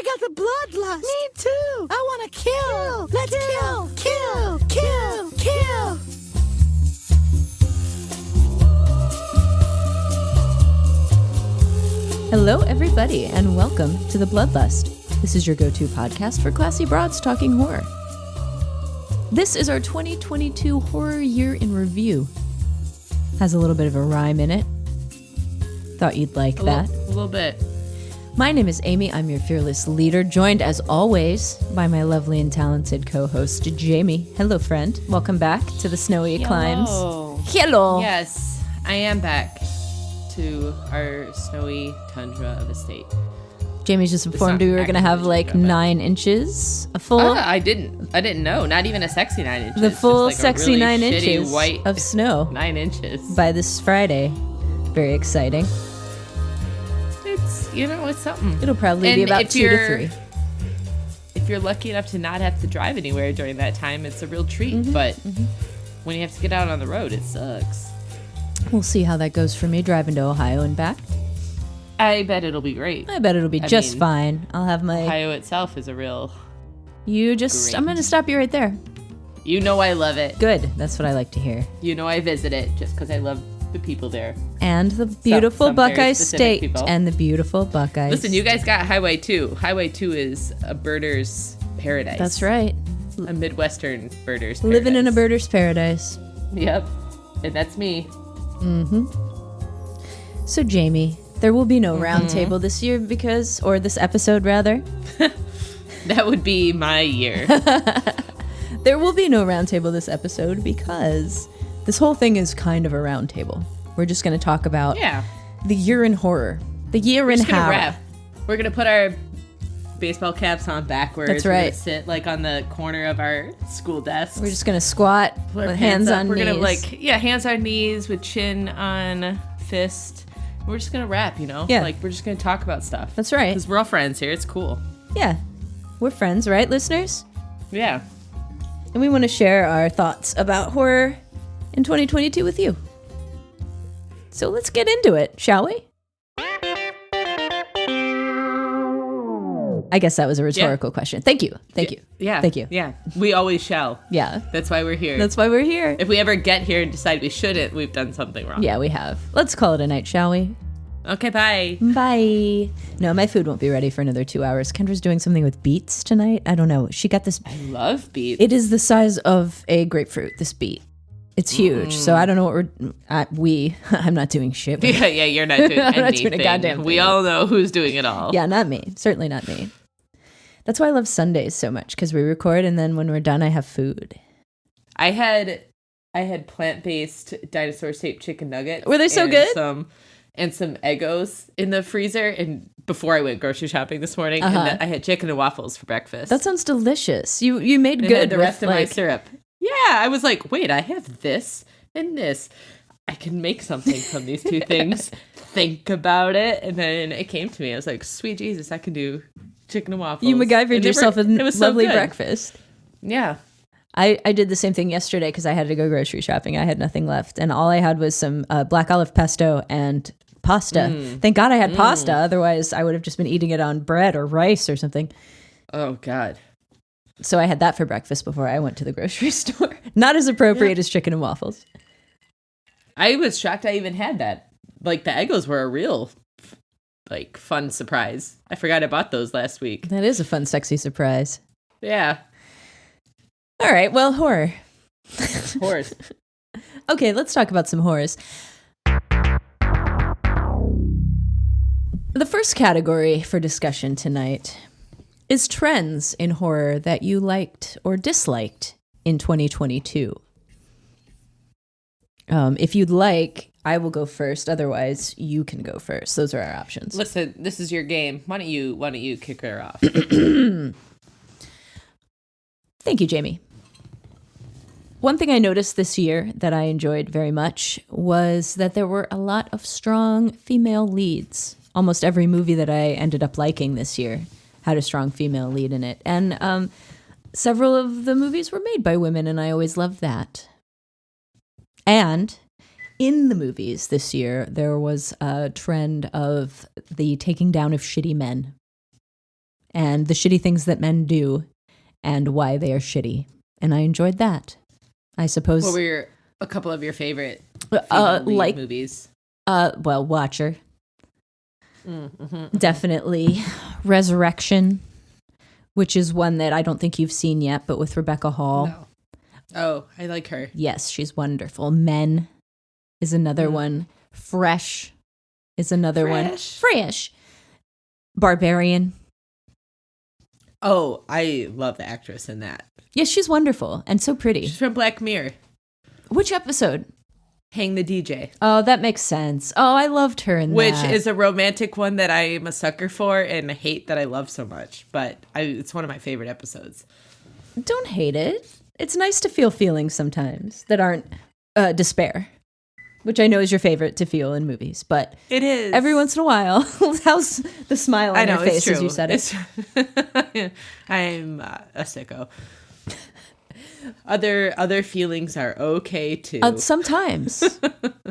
I got the bloodlust. Me too. I want to kill. Let's Kill. kill. Kill. Kill. Hello, everybody, and welcome to The Bloodlust. This is your go-to podcast for classy broads talking horror. This is our 2022 horror year in review. Has a little bit of a rhyme in it. Thought you'd like that. A little bit. My name is Amy. I'm your fearless leader, joined as always by my lovely and talented co-host, Jamie. Hello, friend. Welcome back to the snowy climes. Hello. Yes, I am back to our snowy tundra of a state. Jamie just informed not we were going to have actually like tundra, but- 9 inches. A full... I didn't know. Not even a sexy 9 inches. the full just like a sexy really 9 shitty inches white of snow 9 inches. by this Friday. Very exciting. It's something. It'll probably be And about if 2 to you're- 3. If you're lucky enough to not have to drive anywhere during that time, it's a real treat. Mm-hmm, But when you have to get out on the road, it sucks. We'll see how that goes for me driving to Ohio and back. I bet it'll be great. I bet it'll be just mean, fine. I'll have my... Ohio itself is a real... I'm going to stop you right there. You know I love it. Good. That's what I like to hear. You know I visit it just because I love the people there. And the beautiful some very Buckeye specific State. people. And the beautiful Buckeyes. Listen, you guys got Highway 2. Highway 2 is a birder's paradise. That's right. A Midwestern birder's paradise. Living in a birder's paradise. Yep. And that's me. So, Jamie, there will be no Mm-hmm. roundtable this year or this episode rather. That would be my year. There will be no roundtable this episode because this whole thing is kind of a roundtable. We're just going to talk about Yeah. the year in horror. The year in Just gonna horror. wrap. We're going to put our baseball caps on backwards. That's We're right. gonna sit like on the corner of our school desks. We're just going to squat Put our with hands up. on We're knees. gonna hands on knees with chin on fist. We're just gonna rap, Yeah. Like we're just gonna talk about stuff. That's right. Because we're all friends here. It's cool. Yeah. We're friends, right, listeners? Yeah. And we want to share our thoughts about horror in 2022 with you. So let's get into it, shall we? I guess that was a rhetorical question. Thank you. Thank you. Yeah. Thank you. Yeah. We always shall. Yeah. That's why we're here. That's why we're here. If we ever get here and decide we shouldn't, we've done something wrong. Yeah, we have. Let's call it a night, shall we? Okay, bye. Bye. No, my food won't be ready for another 2 hours. Kendra's doing something with beets tonight. I don't know. She got this. I love beets. It is the size of a grapefruit, this beet. It's huge. So I don't know what I'm not doing shit. with it. yeah, you're not doing anything. not doing a goddamn We thing. all know who's doing it all. Yeah, not me. Certainly not me. That's why I love Sundays so much, because we record and then when we're done, I have food. I had plant-based dinosaur-shaped chicken nuggets. Were they so and good? Some Eggos in the freezer, and before I went grocery shopping this morning, and I had chicken and waffles for breakfast. That sounds delicious. You made and good had the with, rest of my like- syrup. Yeah, I was like, wait, I have this and this. I can make something from these two things. Think about it, and then it came to me. I was like, sweet Jesus, I can do chicken and waffles. You MacGyvered And yourself a it was so lovely good. breakfast. Yeah. I did the same thing yesterday because I had to go grocery shopping. I had nothing left. And all I had was some black olive pesto and pasta. Thank God I had pasta. Otherwise, I would have just been eating it on bread or rice or something. Oh God. So I had that for breakfast before I went to the grocery store. Not as appropriate as chicken and waffles. I was shocked I even had that. Like, the Eggos were a real, like, fun surprise. I forgot I bought those last week. That is a fun, sexy surprise. Yeah. All right, well, horror. Horse. Okay, let's talk about some horrors. The first category for discussion tonight is trends in horror that you liked or disliked in 2022. If you'd like, I will go first. Otherwise, you can go first. Those are our options. Listen, this is your game. Why don't you kick her off? Thank you, Jamie. One thing I noticed this year that I enjoyed very much was that there were a lot of strong female leads. Almost every movie that I ended up liking this year had a strong female lead in it. And several of the movies were made by women, and I always loved that. And in the movies this year, there was a trend of the taking down of shitty men. and the shitty things that men do and why they are shitty. And I enjoyed that. I suppose. What were a couple of your favorite female lead movies? Well, Watcher. Definitely. Resurrection, which is one that I don't think you've seen yet, but with Rebecca Hall. No. Oh, I like her. Yes, she's wonderful. Men is another one. Fresh is another one. Fresh. Barbarian. Oh, I love the actress in that. Yes, she's wonderful and so pretty. She's from Black Mirror. Which episode? Hang the DJ. Oh, that makes sense. Oh, I loved her in that. Which is a romantic one that I'm a sucker for and hate that I love so much. But it's one of my favorite episodes. Don't hate it. It's nice to feel feelings sometimes that aren't despair, which I know is your favorite to feel in movies. But it is. Every once in a while. How's the smile on your face as you said it? I'm a sicko. Other feelings are okay too. Sometimes.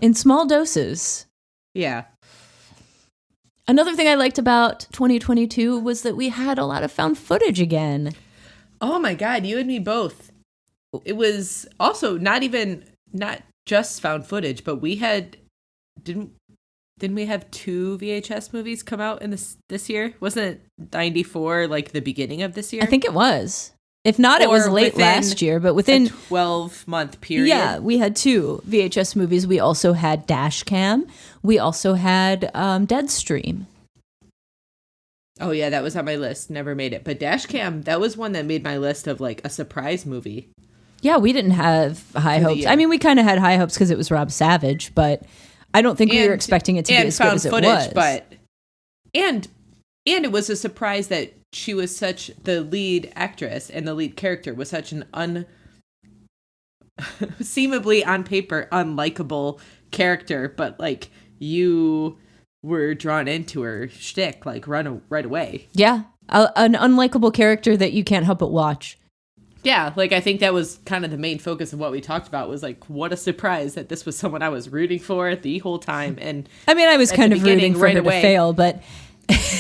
In small doses. Yeah. Another thing I liked about 2022 was that we had a lot of found footage again. Oh my God, you and me both. It was also not just found footage, but we had didn't we have 2 VHS movies come out in this year? Wasn't it 94 like the beginning of this year? I think it was. If not, it was late last year, but within a 12-month period. Yeah, we had 2 VHS movies. We also had Dashcam. We also had Deadstream. Oh yeah, that was on my list. Never made it. But Dashcam, that was one that made my list of like a surprise movie. Yeah, we didn't have high hopes. I mean, we kind of had high hopes because it was Rob Savage, but I don't think we were expecting it to be as good as it was. But and it was a surprise that she was such the lead actress and the lead character was such an seemingly on paper unlikable character, but like you were drawn into her shtick like right away. Yeah, an unlikable character that you can't help but watch. Yeah, like I think that was kind of the main focus of what we talked about was like what a surprise that this was someone I was rooting for the whole time. And I mean, I was kind of rooting for her to fail, but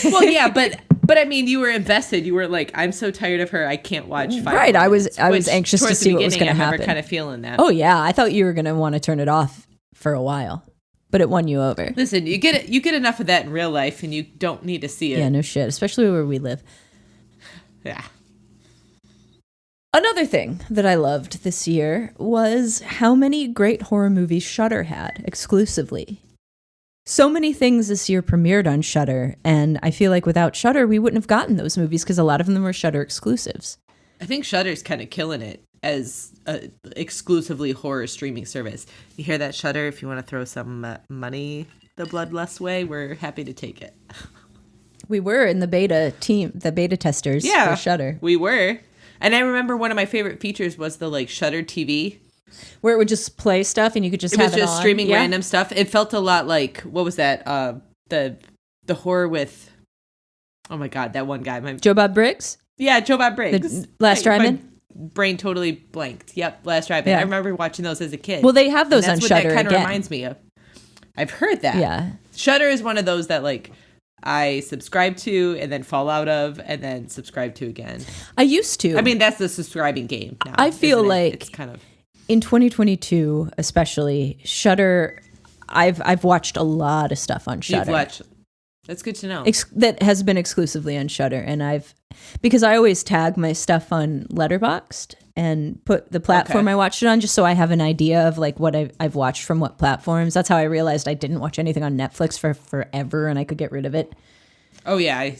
well, yeah, but I mean, you were invested. You were like, I'm so tired of her, I can't watch 5 Right, minutes, I was anxious to see what was going to happen. I remember kind of feeling that. Oh yeah, I thought you were going to want to turn it off for a while, but it won you over. Listen, you get enough of that in real life, and you don't need to see it. Yeah, no shit, especially where we live. Yeah. Another thing that I loved this year was how many great horror movies Shudder had exclusively. So many things this year premiered on Shudder, and I feel like without Shudder, we wouldn't have gotten those movies because a lot of them were Shudder exclusives. I think Shudder's kind of killing it as a exclusively horror streaming service. You hear that, Shudder? If you want to throw some money the Bloodlust way, we're happy to take it. We were in the beta testers for Shudder. We were. And I remember one of my favorite features was the like Shudder TV, where it would just play stuff and you could just have it on. It was just streaming random stuff. It felt a lot like, what was that? The horror with, oh my God, that one guy. Joe Bob Briggs? Yeah, Joe Bob Briggs. Last Drive-In? My brain totally blanked. Yep, Last Drive-In. Yeah. I remember watching those as a kid. Well, they have those on Shudder again. That kind of reminds me of. I've heard that. Yeah. Shudder is one of those that like I subscribe to and then fall out of and then subscribe to again. I used to. I mean, that's the subscribing game now. I feel like it's kind of in 2022, especially Shudder. I've watched a lot of stuff on Shudder. That's good to know. That has been exclusively on Shudder, and because I always tag my stuff on Letterboxd and put the platform I watched it on, just so I have an idea of like what I've watched from what platforms. That's how I realized I didn't watch anything on Netflix for forever, and I could get rid of it. Oh yeah, I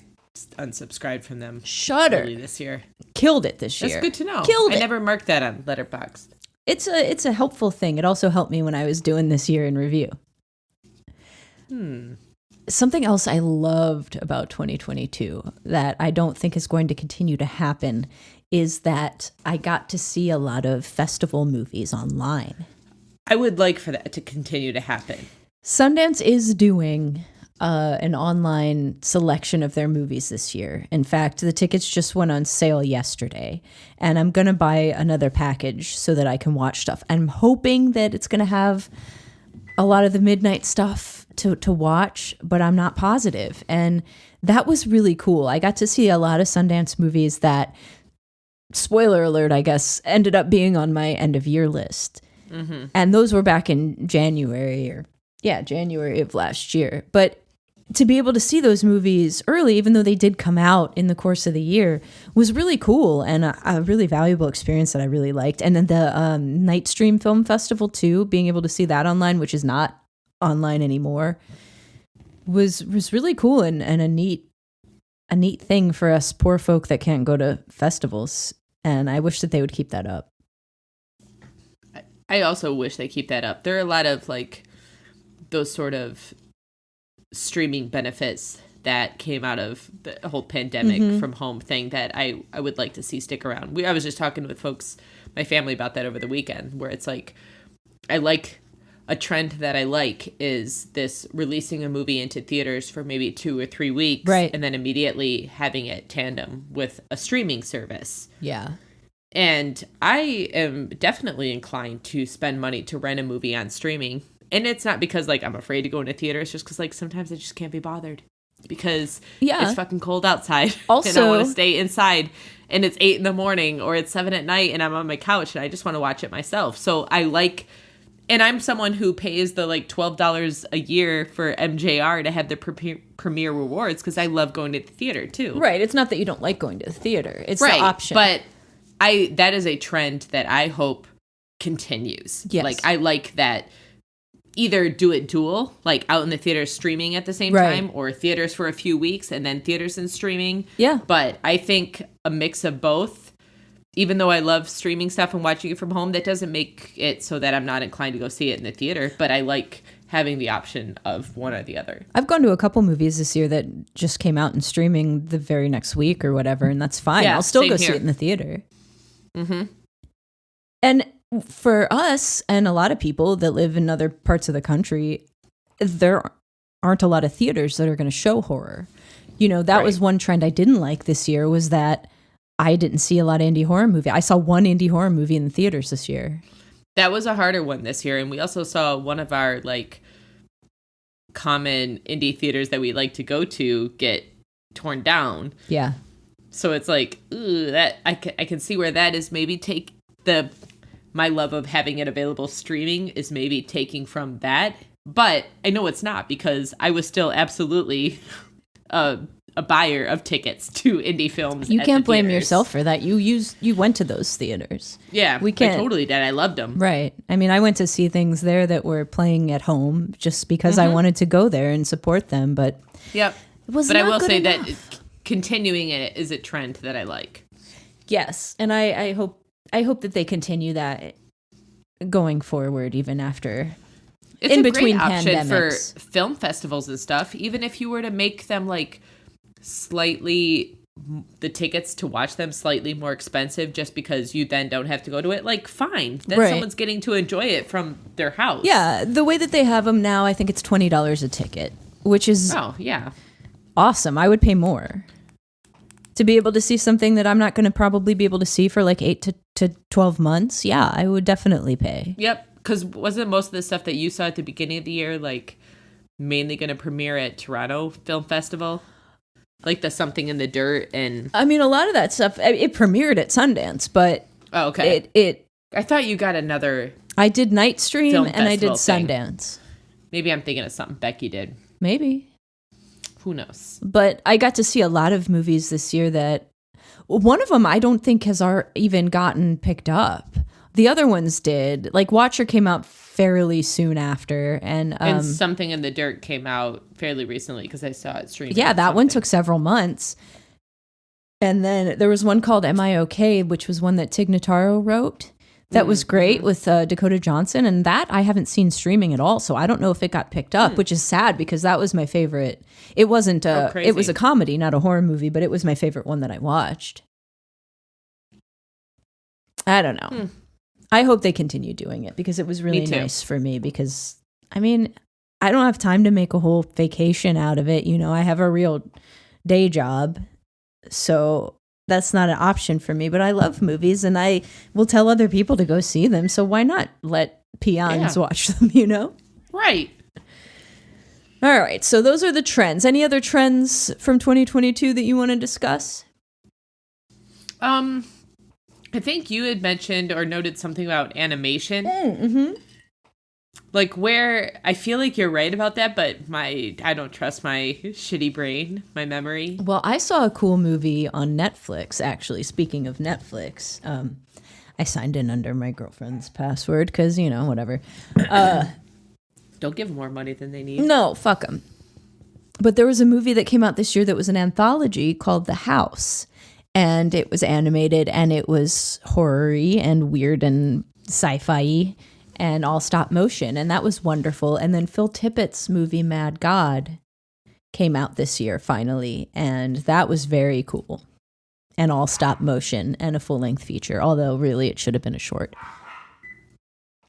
unsubscribed from them. Shudder early this year. Killed it this year. That's good to know. Killed it. I never marked that on Letterboxd. It's a helpful thing. It also helped me when I was doing this year in review. Something else I loved about 2022 that I don't think is going to continue to happen is that I got to see a lot of festival movies online. I would like for that to continue to happen. Sundance is doing an online selection of their movies this year. In fact, the tickets just went on sale yesterday, and I'm going to buy another package so that I can watch stuff. I'm hoping that it's going to have a lot of the midnight stuff to watch, but I'm not positive. And that was really cool. I got to see a lot of Sundance movies that, spoiler alert, I guess, ended up being on my end of year list. Mm-hmm. And those were back in January of last year. But to be able to see those movies early, even though they did come out in the course of the year, was really cool and a really valuable experience that I really liked. And then the Nightstream Film Festival too, being able to see that online, which is not online anymore, was really cool and a neat thing for us poor folk that can't go to festivals. And I wish that they would keep that up. I also wish they keep that up. There are a lot of like those sort of streaming benefits that came out of the whole pandemic from home thing that I would like to see stick around. I was just talking with folks, my family, about that over the weekend, where it's like, I like a trend that I like is this releasing a movie into theaters for maybe 2 or 3 weeks, right, and then immediately having it tandem with a streaming service. Yeah. And I am definitely inclined to spend money to rent a movie on streaming. And it's not because, like, I'm afraid to go into theater. It's just because, like, sometimes I just can't be bothered. Because it's fucking cold outside. Also, and I want to stay inside. And it's 8 a.m. or it's 7 p.m. and I'm on my couch and I just want to watch it myself. So I like... And I'm someone who pays the, like, $12 a year for MJR to have the premiere rewards because I love going to the theater, too. Right. It's not that you don't like going to the theater. It's right, the option. But that is a trend that I hope continues. Yes. Like, I like that... Either do it dual, like out in the theater streaming at the same time, or theaters for a few weeks and then theaters and streaming. Yeah. But I think a mix of both, even though I love streaming stuff and watching it from home, that doesn't make it so that I'm not inclined to go see it in the theater. But I like having the option of one or the other. I've gone to a couple movies this year that just came out in streaming the very next week or whatever, and that's fine. Yeah, I'll still go here. see it in the theater. Mm-hmm. And for us and a lot of people that live in other parts of the country, there aren't a lot of theaters that are going to show horror. You know, that was one trend I didn't like this year, was that I didn't see a lot of indie horror movie. I saw one indie horror movie in the theaters this year. That was a harder one this year. And we also saw one of our, like, common indie theaters that we like to go to get torn down. Yeah. So it's like, ooh, that I can see where that is maybe my love of having it available streaming is maybe taking from that. But I know it's not, because I was still absolutely a buyer of tickets to indie films. You can't blame yourself for that. You went to those theaters. Yeah, we can't. I totally did. I loved them. Right. I mean, I went to see things there that were playing at home just because I wanted to go there and support them. But yep. It was but not I will good say enough. that continuing it is a trend that I like. Yes, and I hope that they continue that going forward, even after. It's in a between great option pandemics. for film festivals and stuff. Even if you were to make them like slightly, the tickets to watch them slightly more expensive, just because you then don't have to go to it. Like, fine, then Right. someone's getting to enjoy it from their house. Yeah, the way that they have them now, I think it's $20 a ticket, which is awesome. I would pay more to be able to see something that I'm not going to probably be able to see for like 8 to 12 months. Yeah, I would definitely pay. Yep. Because wasn't most of the stuff that you saw at the beginning of the year like mainly going to premiere at Toronto Film Festival? Like the Something in the Dirt and... I mean, a lot of that stuff, it premiered at Sundance, but... Oh, okay. It I thought you got another... I did Nightstream Film and I did festival thing. Sundance. Maybe I'm thinking of something Becky did. Maybe. Who knows? But I got to see a lot of movies this year that... One of them I don't think has even gotten picked up. The other ones did. Like, Watcher came out fairly soon after. And Something in the Dirt came out fairly recently because I saw it streamed. Yeah, that one took several months. And then there was one called Am I OK, which was one that Tig Notaro wrote. That was great with Dakota Johnson. And that I haven't seen streaming at all. So I don't know if it got picked up, which is sad because that was my favorite. It wasn't it was a comedy, not a horror movie, but it was my favorite one that I watched. I don't know. I hope they continue doing it because it was really nice for me because, I mean, I don't have time to make a whole vacation out of it. You know, I have a real day job, so that's not an option for me, but I love movies and I will tell other people to go see them. So why not let peons watch them, you know? Right. All right, so those are the trends. Any other trends from 2022 that you want to discuss? I think you had mentioned or noted something about animation. Mm-hmm. Like where I feel like you're right about that, but I don't trust my shitty brain, my memory. Well, I saw a cool movie on Netflix, actually. Speaking of Netflix, I signed in under my girlfriend's password because, whatever. Don't give them more money than they need. No, fuck them. But there was a movie that came out this year that was an anthology called The House. And it was animated and it was horror-y and weird and sci-fi and all stop motion. And that was wonderful. And then Phil Tippett's movie Mad God came out this year finally. And that was very cool. And all stop motion and a full-length feature. Although really it should have been a short.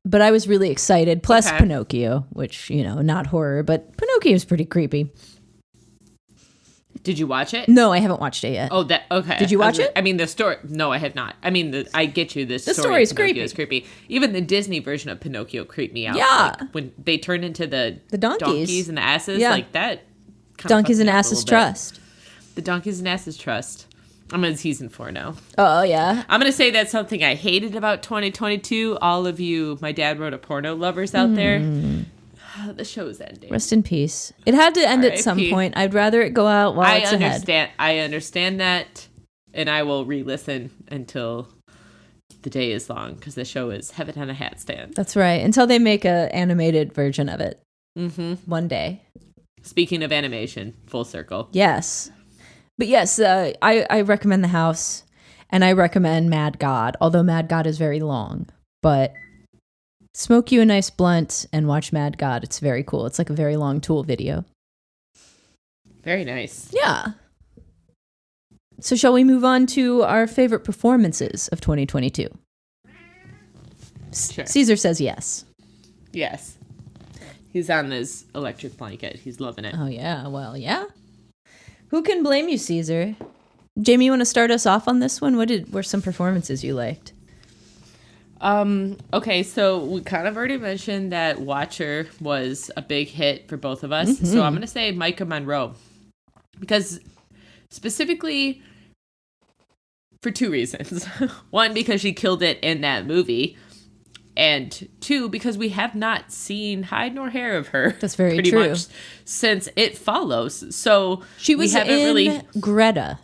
But I was really excited. Plus Okay. Pinocchio, which, not horror, but Pinocchio is pretty creepy. Did you watch it? No, I haven't watched it yet. Oh, that okay. Did you watch it? I mean, the story. No, I have not. I mean, I get you. The story is of Pinocchio creepy. is creepy. Even the Disney version of Pinocchio creeped me out. Yeah. Like, when they turn into the donkeys. and the asses, Yeah. like that. kinda Donkeys fucked and me up a Asses little bit. Trust. The Donkeys and Asses Trust. I'm on season 4 now. Oh, yeah. I'm gonna say that's something I hated about 2022. All of you, my dad wrote a porno lovers out there. The show's ending. Rest in peace. It had to end at some R.I.P.. point. I'd rather it go out while it's ahead. I understand that, and I will re-listen until the day is long because the show is heaven on a hat stand. That's right. Until they make a animated version of it. Mm-hmm. One day. Speaking of animation, full circle. Yes. But yes, I recommend The House, and I recommend Mad God, although Mad God is very long. But smoke you a nice blunt and watch Mad God. It's very cool. It's like a very long Tool video. Very nice. Yeah. So shall we move on to our favorite performances of 2022? Sure. Caesar says yes. Yes. He's on his electric blanket. He's loving it. Oh, yeah. Well, yeah. Who can blame you, Caesar? Jamie, you want to start us off on this one? What were some performances you liked? Okay, so we kind of already mentioned that Watcher was a big hit for both of us. So I'm going to say Micah Monroe. Because specifically for 2 reasons. 1, because she killed it in that movie. And 2, because we have not seen hide nor hair of her. That's very pretty true. much since It Follows. So She was we haven't in really... Greta.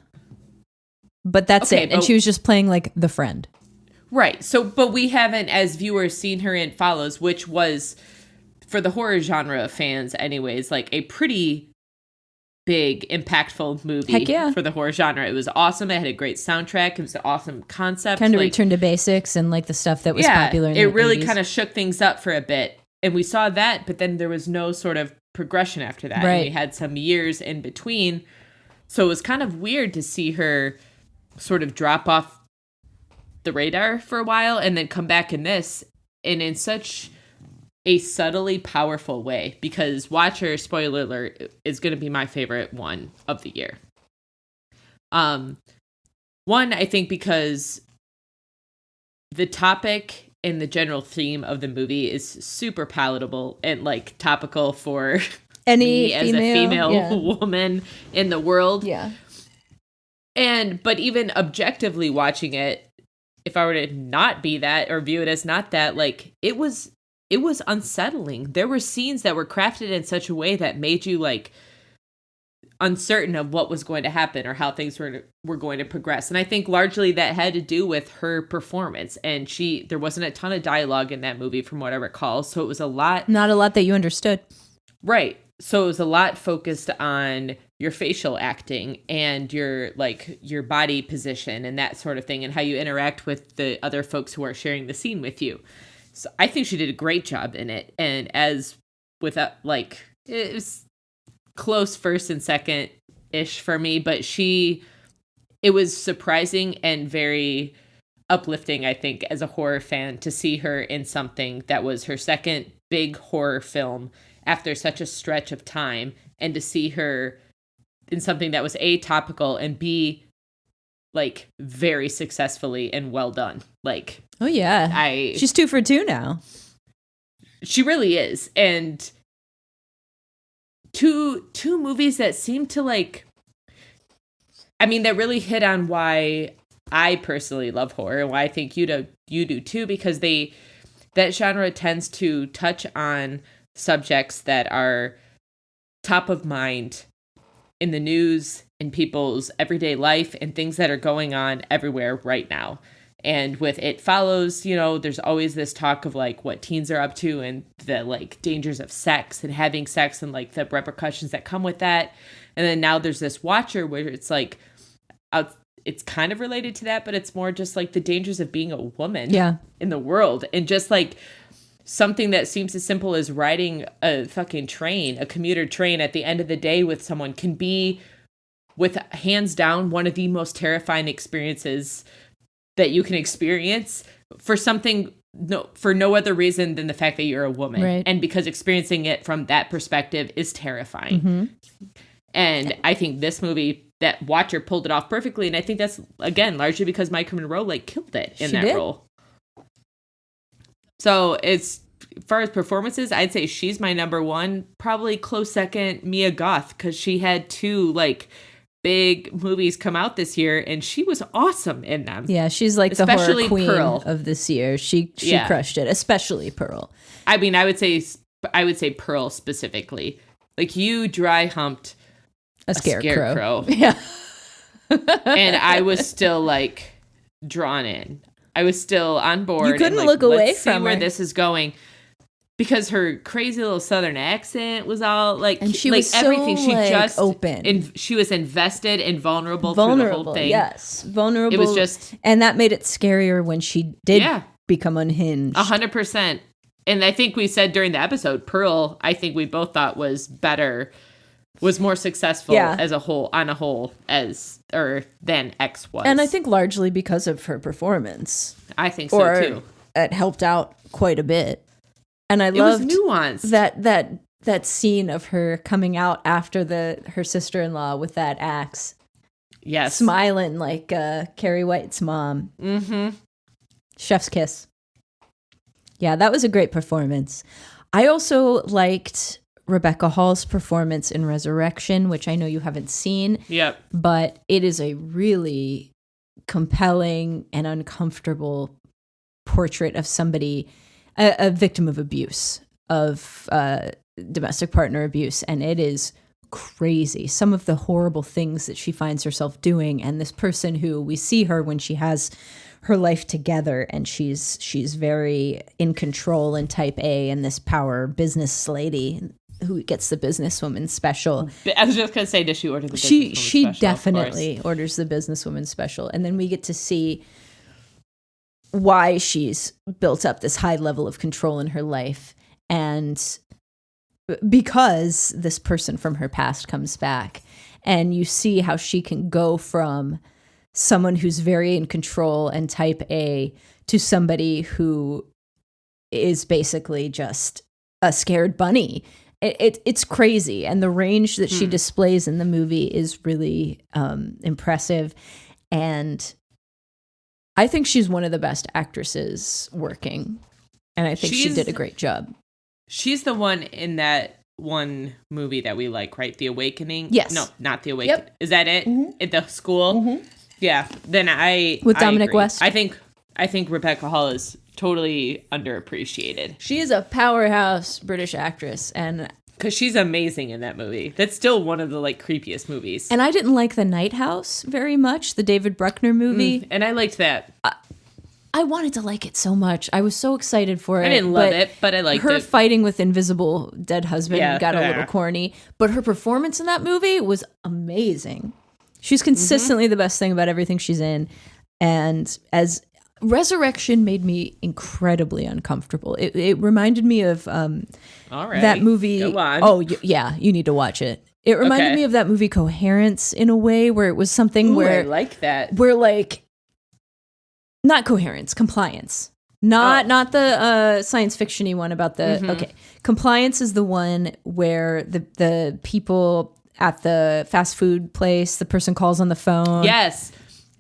But that's Okay, it. And but- she was just playing like the friend. Right. So, but we haven't, as viewers, seen her in Follows, which was, for the horror genre fans anyways, like a pretty big, impactful movie Heck yeah. for the horror genre. It was awesome. It had a great soundtrack. It was an awesome concept. Kind of like, returned to basics and like the stuff that was popular in the it really 80s. kind of shook things up for a bit. And we saw that, but then there was no sort of progression after that. Right. And we had some years in between. So it was kind of weird to see her sort of drop off the radar for a while and then come back in this, and in such a subtly powerful way, because Watcher, spoiler alert, is going to be my favorite one of the year. One, I think because the topic and the general theme of the movie is super palatable and like topical for Any me as a female yeah. woman in the world. Yeah. But even objectively watching it, if I were to not be that or view it as not that, like it was unsettling. There were scenes that were crafted in such a way that made you like uncertain of what was going to happen or how things were going to progress. And I think largely that had to do with her performance. And there wasn't a ton of dialogue in that movie from what I recall. So it was a lot. Not a lot that you understood. Right. So it was a lot focused on your facial acting and your body position and that sort of thing, and how you interact with the other folks who are sharing the scene with you. So I think she did a great job in it. And as with it was close first and second ish for me, but it was surprising and very uplifting, I think, as a horror fan to see her in something that was her second big horror film after such a stretch of time, and to see her in something that was A, topical, and B, like very successfully and well done. Like, Oh, yeah. She's 2 for 2 now. she really is. And two movies that seem to like, I mean, that really hit on why I personally love horror and why I think you do too, because that genre tends to touch on subjects that are top of mind in the news, in people's everyday life, and things that are going on everywhere right now. And with It Follows, you know, there's always this talk of like what teens are up to and the like dangers of sex and having sex and like the repercussions that come with that. And then now there's this Watcher where it's like, it's kind of related to that, but it's more just like the dangers of being a woman in the world. And just like something that seems as simple as riding a fucking train, a commuter train at the end of the day with someone can be, with hands down, one of the most terrifying experiences that you can experience for no other reason than the fact that you're a woman. Right. And because experiencing it from that perspective is terrifying. And I think this movie, that Watcher, pulled it off perfectly. And I think that's, again, largely because Maika Monroe like killed it in that role. So as far as performances, I'd say she's my number one. Probably close second, Mia Goth, because she had two like big movies come out this year, and she was awesome in them. Yeah, she's like Especially the horror queen Pearl. of this year. She crushed it, especially Pearl. I mean, I would say Pearl specifically. Like, you dry humped A scarecrow. Yeah. And I was still like drawn in. I was still on board. You couldn't and, like, look away let's see from where her. this is going. Because her crazy little Southern accent was all like, And she like was so, everything. She like, just open. And she was invested and vulnerable through the whole thing. Yes, vulnerable. It was just, and that made it scarier when she did Yeah. become unhinged. 100%. And I think we said during the episode, Pearl, I think we both thought was more successful as a whole, than X was. And I think largely because of her performance. I think so too. It helped out quite a bit. And I It was loved nuanced. that scene of her coming out after her sister-in-law with that axe. Yes. Smiling like Carrie White's mom. Mm-hmm. Chef's kiss. Yeah, that was a great performance. I also liked Rebecca Hall's performance in Resurrection, which I know you haven't seen. Yep. But it is a really compelling and uncomfortable portrait of somebody, a victim of abuse, of domestic partner abuse. And it is crazy. Some of the horrible things that she finds herself doing. And this person who we see her when she has her life together and she's very in control and type A, and this power business lady who gets the businesswoman special. I was just going to say, does she order the businesswoman She special? definitely orders the businesswoman special. And then we get to see why she's built up this high level of control in her life. And because this person from her past comes back, and you see how she can go from someone who's very in control and type A to somebody who is basically just a scared bunny. It's crazy. And the range that she displays in the movie is really impressive. And I think she's one of the best actresses working. And I think she did a great job. She's the one in that one movie that we like, right? The Awakening? Yes. No, not The Awakening. Yep. Is that it? Mm-hmm. At the school? Mm-hmm. Yeah. Then I With Dominic agree. West? I think Rebecca Hall is totally underappreciated. She is a powerhouse British actress. And Because she's amazing in that movie. That's still one of the like creepiest movies. I didn't like The Night House very much, the David Bruckner movie. And I liked that. I wanted to like it so much. I was so excited for it. I didn't love it, but I liked her it. fighting with invisible dead husband got a little yeah. corny. But her performance in that movie was amazing. She's consistently the best thing about everything she's in. And as Resurrection made me incredibly uncomfortable. It reminded me of All right. that movie. Go on. Oh, yeah, you need to watch it. It reminded me of that movie Coherence in a way, where it was something I like that. where like, not Coherence, Compliance. Not the science fiction-y one about the okay. Compliance is the one where the people at the fast food place, the person calls on the phone. Yes.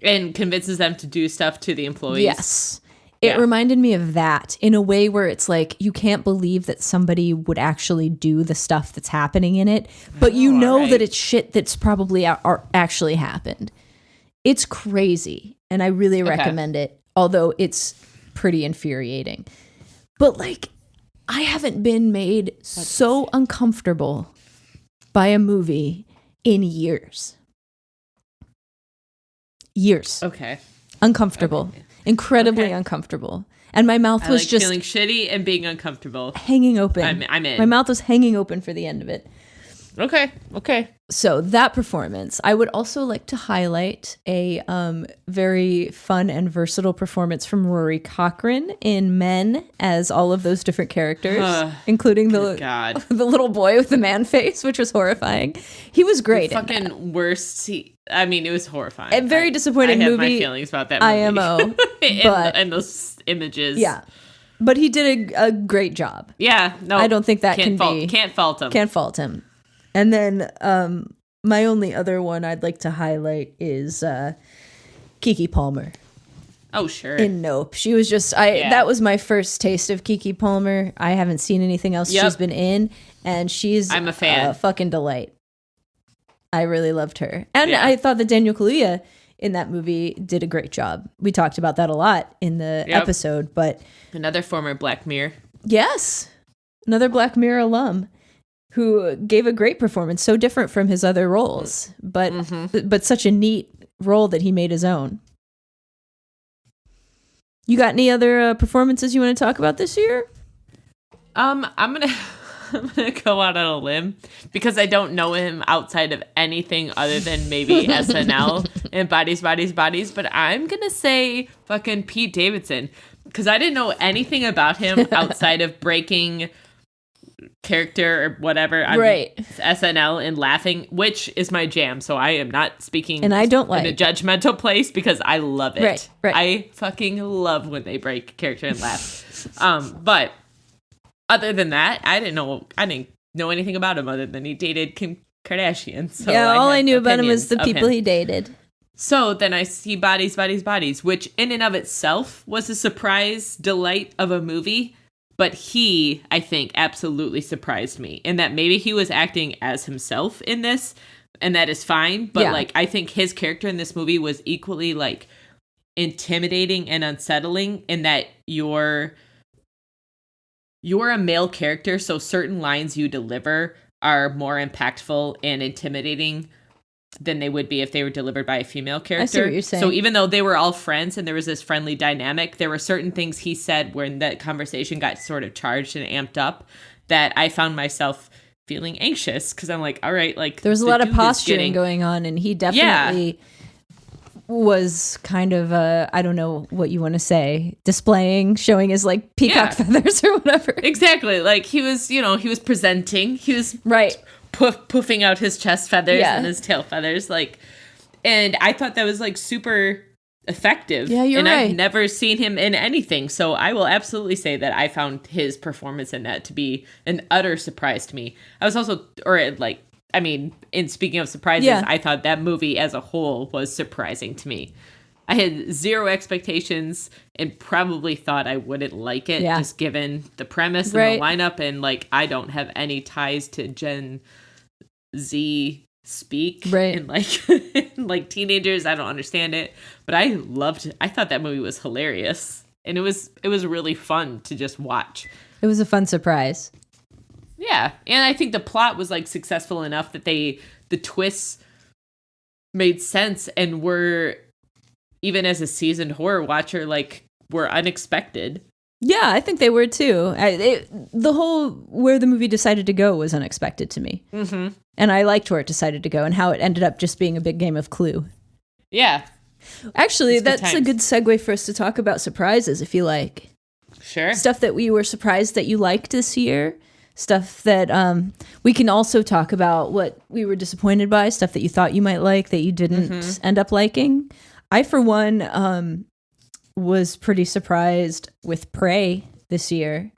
And convinces them to do stuff to the employees. Yes. It reminded me of that in a way where it's like you can't believe that somebody would actually do the stuff that's happening in it, but you know that it's shit that's probably actually happened. It's crazy, and I really recommend it, although it's pretty infuriating. But like, I haven't been made so uncomfortable by a movie in years. Okay. Uncomfortable. Okay. Incredibly uncomfortable. And my mouth was like just feeling shitty and being uncomfortable. hanging open. I'm in. My mouth was hanging open for the end of it. Okay. So that performance. I would also like to highlight a very fun and versatile performance from Rory Cochrane in Men as all of those different characters, including the little boy with the man face, which was horifying. He was great. Fucking worst. I mean, it was horrifying. A very disappointing movie. I have my feelings about that movie. IMO. and those images. Yeah. But he did a great job. Yeah. No. I don't think that can't fault him. Can't fault him. And then my only other one I'd like to highlight is Keke Palmer. Oh, sure. In Nope. She was just that was my first taste of Keke Palmer. I haven't seen anything else she's been in, and I'm a fan. A fucking delight. I really loved her. And I thought that Daniel Kaluuya in that movie did a great job. We talked about that a lot in the episode, but another former Black Mirror. Yes. Another Black Mirror alum who gave a great performance, so different from his other roles, but such a neat role that he made his own. You got any other performances you want to talk about this year? I'm gonna go out on a limb because I don't know him outside of anything other than maybe SNL and Bodies, but I'm gonna say fucking Pete Davidson because I didn't know anything about him outside of breaking character or whatever on SNL and laughing, which is my jam. So I am not speaking and I don't in a judgmental place because I love it. Right. I fucking love when they break character and laugh. But other than that, I didn't know anything about him other than he dated Kim Kardashian. So all I knew about him was the people he dated. So then I see Bodies, which in and of itself was a surprise delight of a movie. But he, I think, absolutely surprised me in that maybe he was acting as himself in this, and that is fine. But like, I think his character in this movie was equally like intimidating and unsettling in that you're a male character, so certain lines you deliver are more impactful and intimidating than they would be if they were delivered by a female character. I see what you're saying. So even though they were all friends and there was this friendly dynamic, there were certain things he said when that conversation got sort of charged and amped up that I found myself feeling anxious because I'm like, all right, like there was a lot of posturing going on, and he definitely was kind of I don't know what you want to say, showing his like peacock feathers or whatever. Exactly. Like he was presenting. He was poofing out his chest feathers and his tail feathers, like, and I thought that was like super effective. Yeah, you're and right. I've never seen him in anything, so I will absolutely say that I found his performance in that to be an utter surprise to me. I was also, in speaking of surprises, I thought that movie as a whole was surprising to me. I had zero expectations and probably thought I wouldn't like it, just given the premise and the lineup, and like I don't have any ties to Gen Z speak and like teenagers. I don't understand it, but I thought that movie was hilarious, and it was really fun to just watch. It was a fun surprise. Yeah, and I think the plot was like successful enough that the twists made sense and were, even as a seasoned horror watcher, like were unexpected. Yeah, I think they were too. The whole where the movie decided to go was unexpected to me. Mm-hmm. And I liked where it decided to go and how it ended up just being a big game of Clue. Yeah. Actually, that's a good segue for us to talk about surprises, if you like. Sure. Stuff that we were surprised that you liked this year. Stuff that we can also talk about what we were disappointed by. Stuff that you thought you might like that you didn't end up liking. I, for one, was pretty surprised with Prey this year.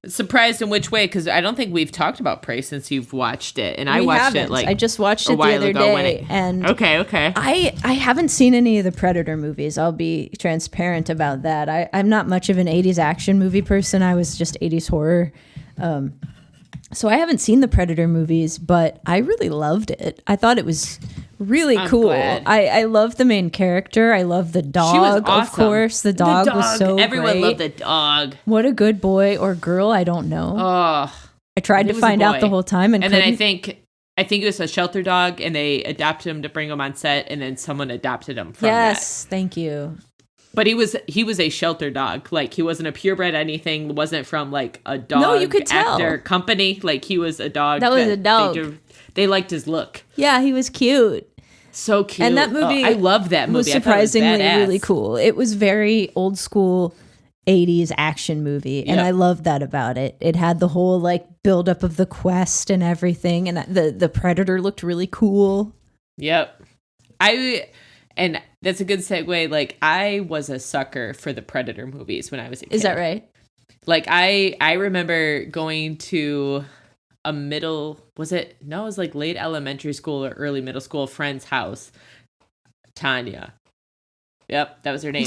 Surprised in which way? Because I don't think we've talked about Prey since you've watched it, and I We watched haven't. it like I just watched a it the while other ago when day, and okay. I haven't seen any of the Predator movies. I'll be transparent about that. I'm not much of an 80s action movie person. I was just 80s horror. So I haven't seen the Predator movies, but I really loved it. I thought it was really I'm cool. glad. I love the main character. I love the dog, She was of awesome. course. The dog was so everyone great. loved the dog. What a good boy or girl, I don't know. Oh, I tried it to was a find out boy. the whole time and then couldn't. I think it was a shelter dog, and they adopted him to bring him on set, and then someone adopted him from that. Yes, thank you. But he was a shelter dog. Like, he wasn't a purebred anything. Wasn't from like a dog No, you could tell. actor company. Like, he was a dog. That was a dog. They liked his look. Yeah, he was cute. So cute. And that movie I love that movie. was I thought it was surprisingly badass. really cool. It was very old school 80s action movie, and Yep. I loved that about it. It had the whole like buildup of the quest and everything, and the Predator looked really cool. Yep. And that's a good segue. Like, I was a sucker for the Predator movies when I was a kid. Is that right? Like, I remember going to a it was like late elementary school or early middle school friend's house. Tanya. Yep, that was her name.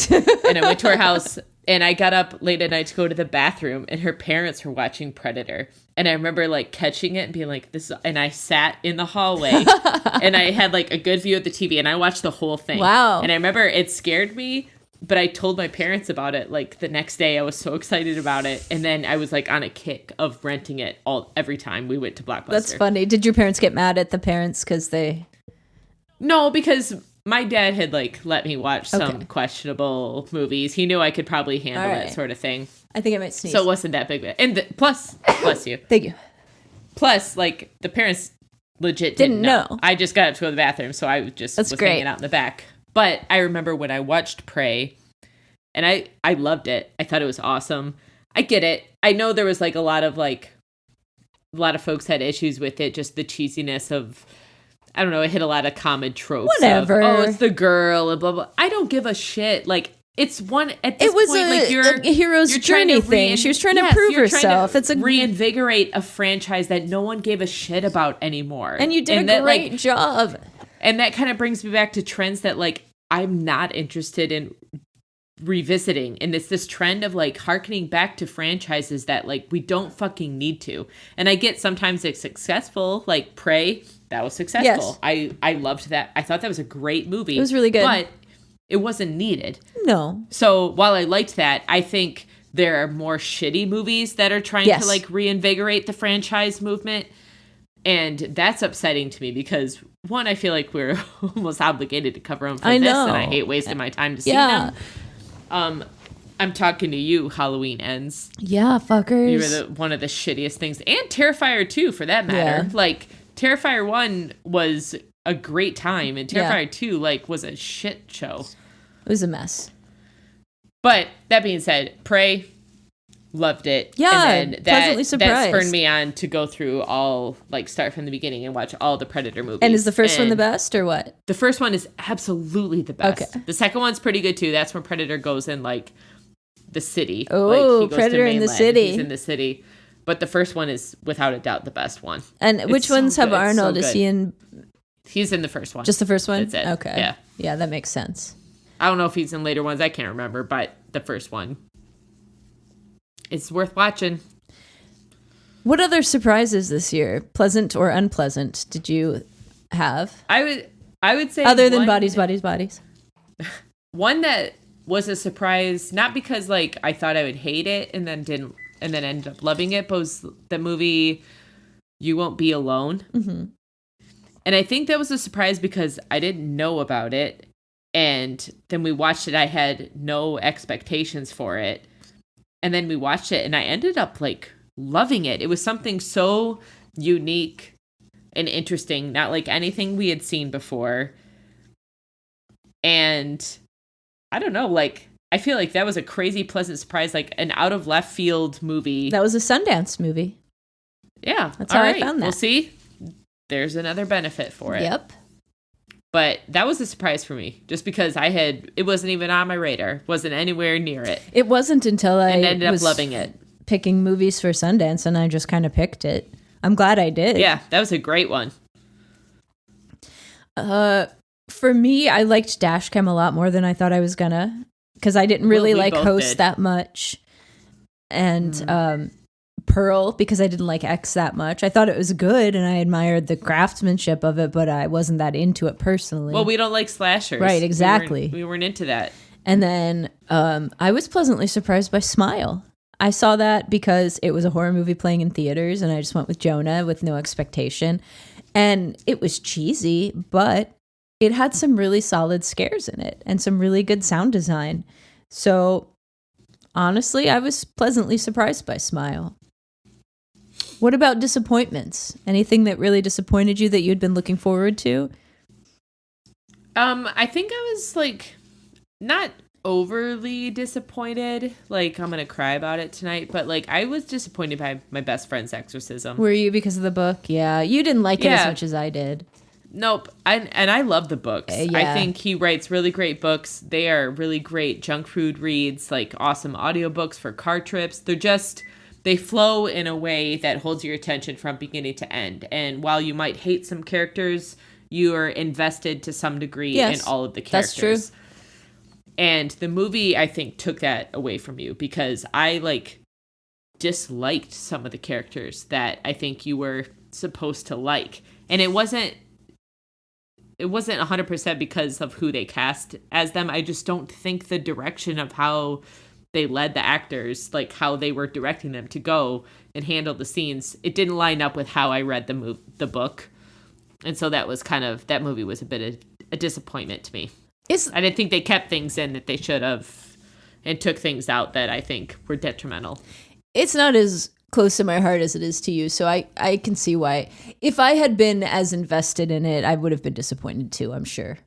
And I went to her house, and I got up late at night to go to the bathroom, and her parents were watching Predator. And I remember like catching it and being like, and I sat in the hallway and I had like a good view of the TV, and I watched the whole thing. Wow. And I remember it scared me, but I told my parents about it like the next day. I was so excited about it. And then I was like on a kick of renting it every time we went to Blockbuster. That's funny. Did your parents get mad at the parents because they? No, because my dad had like let me watch some Okay. questionable movies. He knew I could probably handle All that right. sort of thing. I think I might sneeze. So it wasn't that big. And plus, bless you. Thank you. Plus, like, the parents legit Didn't didn't know. know. I just got up to go to the bathroom, so I just That's was great. hanging out in the back. But I remember when I watched Prey, and I loved it. I thought it was awesome. I get it. I know there was like a lot of folks had issues with it, just the cheesiness of, I don't know, it hit a lot of common tropes. Whatever. Of, oh, it's the girl and blah blah. I don't give a shit. Like, it's one at this It was point, like a hero's you're trying journey to thing. She was trying to prove you're trying to herself. It's a reinvigorate a franchise that no one gave a shit about anymore. and you did a that, great like, job. and that kind of brings me back to trends that like I'm not interested in revisiting. And it's this trend of like harkening back to franchises that like we don't fucking need to. And I get sometimes it's successful, like Prey, that was successful. Yes. I loved that. I thought that was a great movie. It was really good. But it wasn't needed. No. So while I liked that, I think there are more shitty movies that are trying Yes. to like reinvigorate the franchise movement. And that's upsetting to me because one, I feel like we're almost obligated to cover them for I this, know. and I hate wasting my time to see Yeah. them. I'm talking to you, Halloween Ends. Yeah, fuckers. You were one of the shittiest things. And Terrifier 2, for that matter. Yeah. Like, Terrifier 1 was a great time, and Yeah. Terrifier 2, like, was a shit show. It was a mess. But that being said, Prey, loved it. Yeah, and then pleasantly that surprised. spurred me on to go through all, like, start from the beginning and watch all the Predator movies. And is the first one the And best or what? The first one is absolutely the best. Okay. The second one's pretty good too. That's when Predator goes in like the city. Oh, like, he goes to Predator in the mainland. city. He's in the city. But the first one is without a doubt the best one. And It's which so ones have good, it's so Arnold? Is good. he in He's in the first one. just the first one? That's it. Okay. Yeah. Yeah, that makes sense. I don't know if he's in later ones. I can't remember, but the first one. It's worth watching. What other surprises this year, pleasant or unpleasant, did you have? I would say Other than one- bodies. One that was a surprise, not because like I thought I would hate it and then didn't, and then ended up loving it, but was the movie You Won't Be Alone. Mm-hmm. And I think that was a surprise because I didn't know about it, and then we watched it. I had no expectations for it, and then we watched it, and I ended up like loving it. It was something so unique and interesting, not like anything we had seen before. And I don't know, like, I feel like that was a crazy pleasant surprise, like an out of left field movie. That was a Sundance movie. Yeah. That's all how I right. found that. We'll see. There's another benefit for it. Yep. But that was a surprise for me, just because it wasn't even on my radar, wasn't anywhere near it, It wasn't until I and ended up was loving it. picking movies for Sundance, and I just kind of picked it. I'm glad I did. Yeah, that was a great one. For me, I liked Dashcam a lot more than I thought I was gonna, because I didn't really We like both Host did. that much, and Pearl, because I didn't like X that much. I thought it was good, and I admired the craftsmanship of it, but I wasn't that into it personally. Well, we don't like slashers. Right, exactly. We weren't into that. And then I was pleasantly surprised by Smile. I saw that because it was a horror movie playing in theaters, and I just went with Jonah with no expectation. And it was cheesy, but it had some really solid scares in it and some really good sound design. So honestly, I was pleasantly surprised by Smile. What about disappointments? Anything that really disappointed you that you'd been looking forward to? I think I was like not overly disappointed. Like I'm gonna cry about it tonight, but like I was disappointed by my best friend's exorcism. Were you because of the book? Yeah, you didn't like it as Yeah. much as I did. Nope. And I love the books. Yeah. I think he writes really great books. They are really great junk food reads, like awesome audiobooks for car trips. They flow in a way that holds your attention from beginning to end. And while you might hate some characters, you are invested to some degree Yes, in all of the that's characters. true. And the movie, I think, took that away from you because I like disliked some of the characters that I think you were supposed to like. And it wasn't 100% because of who they cast as them. I just don't think the direction of how they led the actors, like how they were directing them to go and handle the scenes, it didn't line up with how I read the book. And so that movie was a bit of a disappointment to me. I didn't think they kept things in that they should have and took things out that I think were detrimental. It's not as close to my heart as it is to you, so I can see why. If I had been as invested in it, I would have been disappointed too, I'm sure.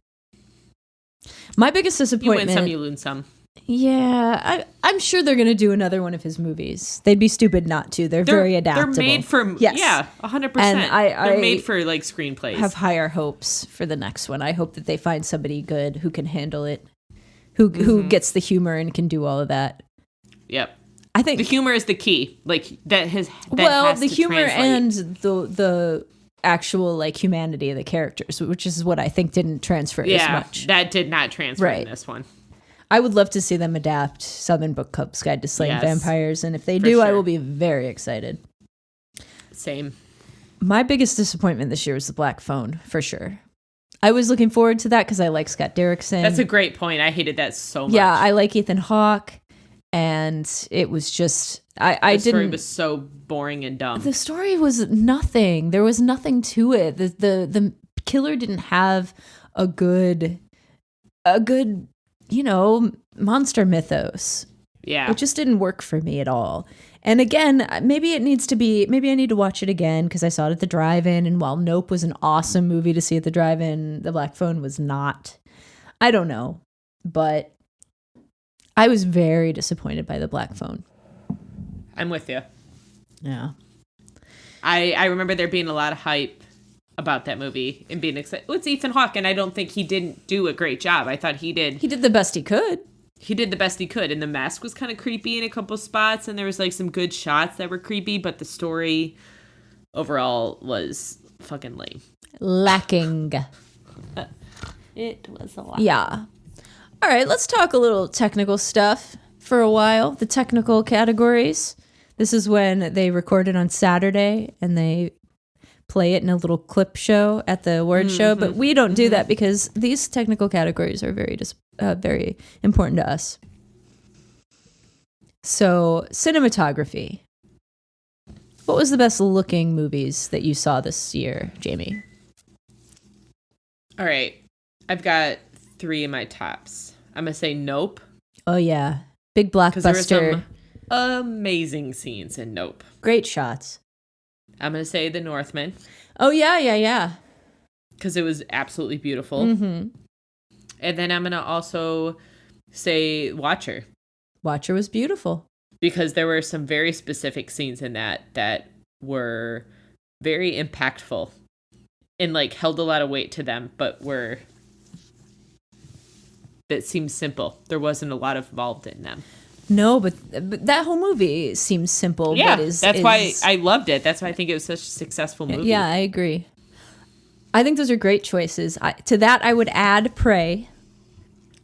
My biggest You disappointment... win some, you lose some. Yeah, I'm sure they're going to do another one of his movies. They'd be stupid not to. They're very adaptable. They're made for, Yes. yeah, 100%. And they're I made for like screenplays. have higher hopes for the next one. I hope that they find somebody good who can handle it, who gets the humor and can do all of that. Yep. I think The humor is the key. Like that has the to humor translate. and the actual like humanity of the characters, which is what I think didn't transfer as much. that did not transfer Right. in this one. I would love to see them adapt Southern Book Club's Guide to Slaying Yes. Vampires, and if they For do, I sure. will be very excited. Same. My biggest disappointment this year was The Black Phone, for sure. I was looking forward to that because I like Scott Derrickson. That's a great point. I hated that so much. Yeah, I like Ethan Hawke, and it was just the story was so boring and dumb. The story was nothing. There was nothing to it. The killer didn't have a good monster mythos. Yeah. It just didn't work for me at all. And again, maybe I need to watch it again because I saw it at the drive-in, and while Nope was an awesome movie to see at the drive-in, The Black Phone was not. I don't know, but I was very disappointed by The Black Phone. I'm with you. Yeah. I remember there being a lot of hype about that movie and being excited. It's Ethan Hawke, and I don't think he didn't do a great job. I thought he did. He did the best he could. He did the best he could, and the mask was kind of creepy in a couple spots, and there was like some good shots that were creepy, but the story overall was fucking lame. Lacking. It was a lot. Yeah. All right, let's talk a little technical stuff for a while. The technical categories. This is when they record it on Saturday and they play it in a little clip show at the award show, but we don't do that because these technical categories are very important to us. So, cinematography. What was the best looking movies that you saw this year, Jamie? All right. I've got 3 in my tops. I'm going to say Nope. Oh yeah, big Because there were blockbuster. some amazing scenes in Nope. Great shots. I'm going to say The Northman. Oh yeah. Because it was absolutely beautiful. Mm-hmm. And then I'm going to also say Watcher. Watcher was beautiful. Because there were some very specific scenes in that were very impactful. And like held a lot of weight to them, but that seemed simple. There wasn't a lot involved in them. No, but that whole movie seems simple. Yeah, but that's why I loved it. That's why I think it was such a successful movie. Yeah, I agree. I think those are great choices. To that, I would add Prey.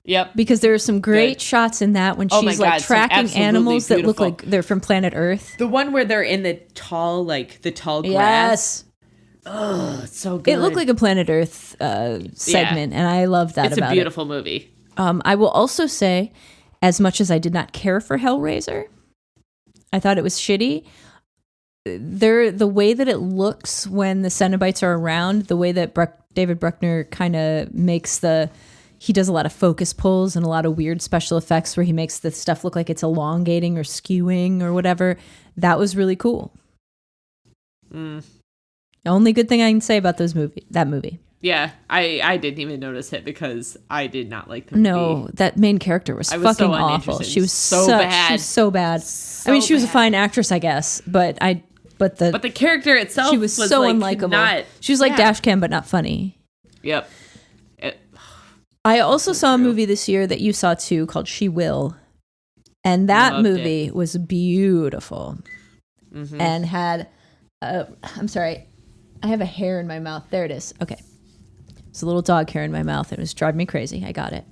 Yep. Because there are some great Good. shots in that when Oh my she's like God, some tracking absolutely animals that look beautiful. like they're from planet Earth. The one where they're in the tall grass. Yes. Oh, it's so good. It looked like a planet Earth segment, and I love that It's about a beautiful movie. it. I will also say, as much as I did not care for Hellraiser, I thought it was shitty. The way that it looks when the Cenobites are around, the way that David Bruckner kind of makes he does a lot of focus pulls and a lot of weird special effects where he makes the stuff look like it's elongating or skewing or whatever. That was really cool. The only good thing I can say about that movie. Yeah, I didn't even notice it because I did not like the movie. No, that main character was I was so fucking awful. uninterested. She was So She bad. was so bad. I mean, she was a fine actress, I guess, but the character itself she was so like, unlikable. Not, She was like yeah. Dashcam, but not funny. Yep. I also saw a movie this year that you saw too called She Will. And that Loved movie was beautiful and had, I'm sorry, I have a hair in my mouth. There it is. Okay. It's a little dog hair in my mouth. It was driving me crazy. I got it.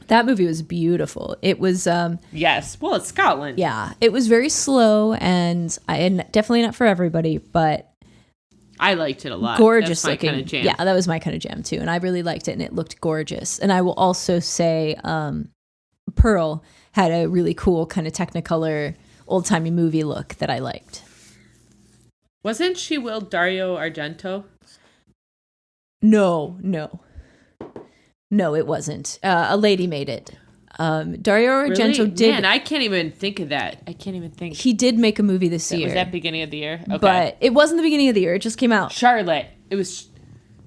That movie was beautiful. It was, Yes. Well, it's Scotland. yeah, it was very slow and definitely not for everybody, but I liked it a lot. gorgeous That's my looking. kind of jam. Yeah, that was my kind of jam too, and I really liked it, and it looked gorgeous. And I will also say, Pearl had a really cool kind of Technicolor, old timey movie look that I liked. Wasn't She Will Dario Argento? No, it wasn't. A lady made it. Dario Argento Really? did. Man, I can't even think of that. I can't even think. He did make a movie this year, Was that beginning of the year? Okay. but it wasn't the beginning of the year. It just came out. Charlotte. It was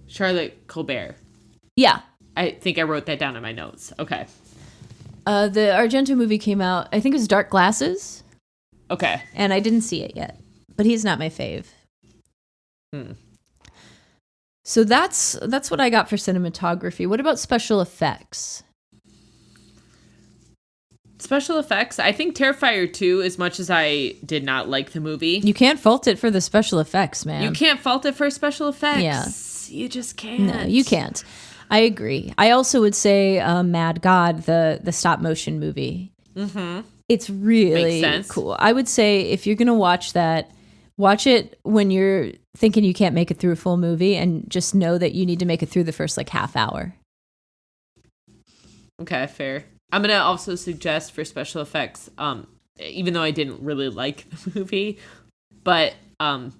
Charlotte Colbert. Yeah. I think I wrote that down in my notes. Okay. The Argento movie came out, I think it was Dark Glasses, Okay. and I didn't see it yet. But he's not my fave. So that's what I got for cinematography. What about special effects? Special effects. I think Terrifier 2, as much as I did not like the movie, You can't fault it for the special effects, man. you can't fault it for special effects. Yeah. You just can't. No, you can't. I agree. I also would say Mad God, the stop motion movie. Mm-hmm. It's really Makes sense. cool. I would say if you're going to watch that, watch it when you're thinking you can't make it through a full movie, and just know that you need to make it through the first like half hour. Okay, fair. I'm gonna also suggest for special effects, even though I didn't really like the movie, but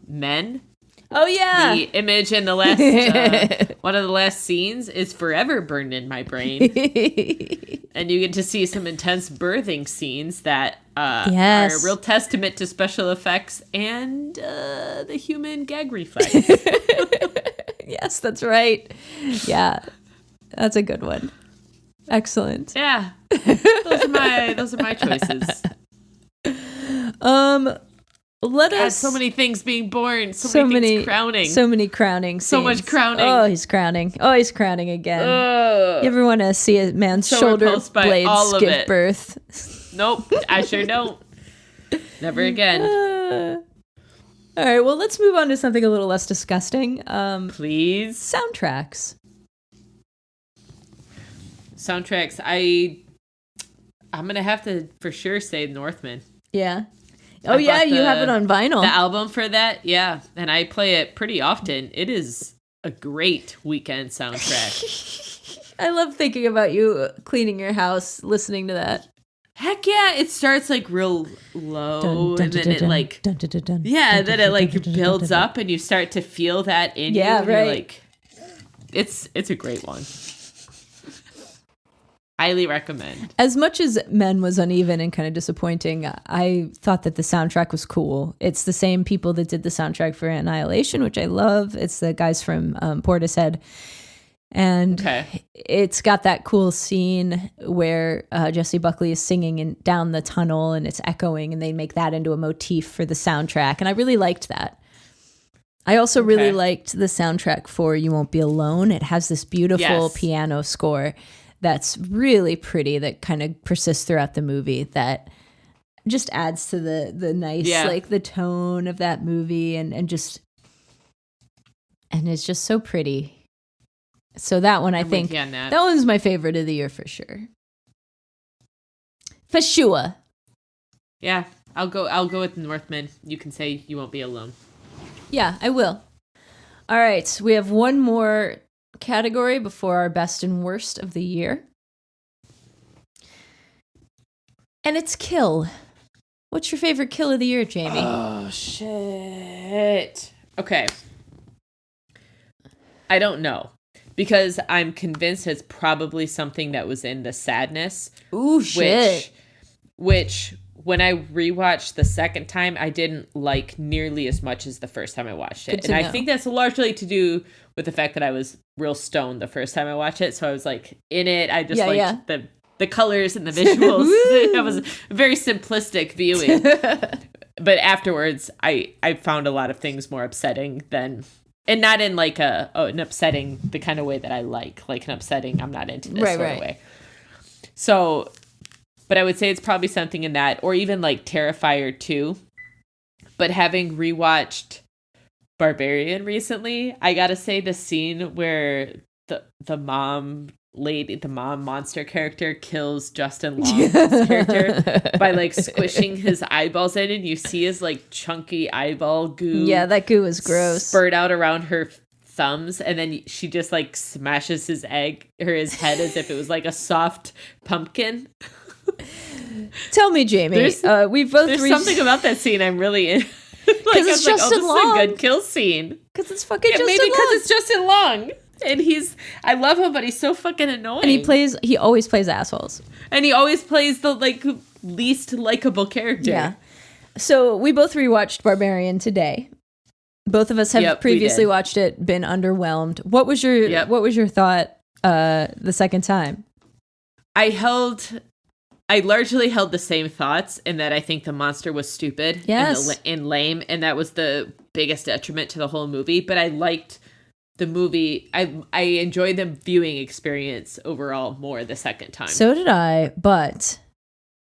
Men. Oh yeah. The image in the last one of the last scenes is forever burned in my brain, and you get to see some intense birthing scenes that Yes. are a real testament to special effects and the human gag reflex. Yes, that's right. Yeah. That's a good one. Excellent. Yeah, those are my choices. Let God, us so many things being born, so many things crowning. So many crowning. So much scenes. crowning. Oh, he's crowning. Oh, he's crowning again. Ugh. You ever want to see a man's So shoulder repulsed by blades all of give it. birth? Nope, I sure don't. Never again. All right, well, let's move on to something a little less disgusting. Please. Soundtracks. Soundtracks. I'm gonna have to for sure say Northman. Yeah. Oh, I yeah, bought you have it on vinyl. The album for that, yeah, and I play it pretty often. It is a great weekend soundtrack. I love thinking about you cleaning your house, listening to that. Heck yeah! It starts like real low, and then it like then then it like builds up, and you start to feel that in Yeah, you. And you're right. like, it's a great one. Highly recommend. As much as Men was uneven and kind of disappointing, I thought that the soundtrack was cool. It's the same people that did the soundtrack for Annihilation, which I love. It's the guys from Portishead. And it's got that cool scene where Jessie Buckley is singing down the tunnel and it's echoing, and they make that into a motif for the soundtrack. And I really liked that. I also really liked the soundtrack for You Won't Be Alone. It has this beautiful piano score that's really pretty that kind of persists throughout the movie that just adds to the nice like the tone of that movie and it's just so pretty. So that one, I think that one's my favorite of the year for sure. For sure. Yeah, I'll go with Northman. You can say You Won't Be Alone. Yeah, I will. All right, we have one more category before our best and worst of the year. And it's kill. What's your favorite kill of the year, Jamie? Oh, shit. Okay. I don't know. Because I'm convinced it's probably something that was in the sadness. Ooh, shit. Which when I rewatched the second time, I didn't like nearly as much as the first time I watched it. And I think that's likely to do with the fact that I was real stoned the first time I watched it. So I was like in it. I just liked the colors and the visuals. It was a very simplistic viewing. But afterwards, I found a lot of things more upsetting than... And not in like an upsetting, the kind of way that I like an upsetting, I'm not into this sort of way. So, but I would say it's probably something in that, or even like Terrifier 2. But having rewatched Barbarian recently, I gotta say the scene where the mom monster character kills Justin Long's character by like squishing his eyeballs in, and you see his like chunky eyeball goo. Yeah, that goo is gross. Spurt out around her thumbs, and then she just like smashes his head as if it was like a soft pumpkin. Tell me, Jamie. There's something about that scene I'm really in. Because it's Justin Long. This is a good kill scene. Because it's fucking Justin Long. Maybe because it's Justin Long. And I love him, but he's so fucking annoying. And he always plays assholes. And he always plays the like least likable character. Yeah. So we both rewatched Barbarian today. Both of us have previously watched it, been underwhelmed. What was your thought the second time? I largely held the same thoughts in that I think the monster was stupid and lame, and that was the biggest detriment to the whole movie. But I liked the movie. I enjoyed the viewing experience overall more the second time. So did I, but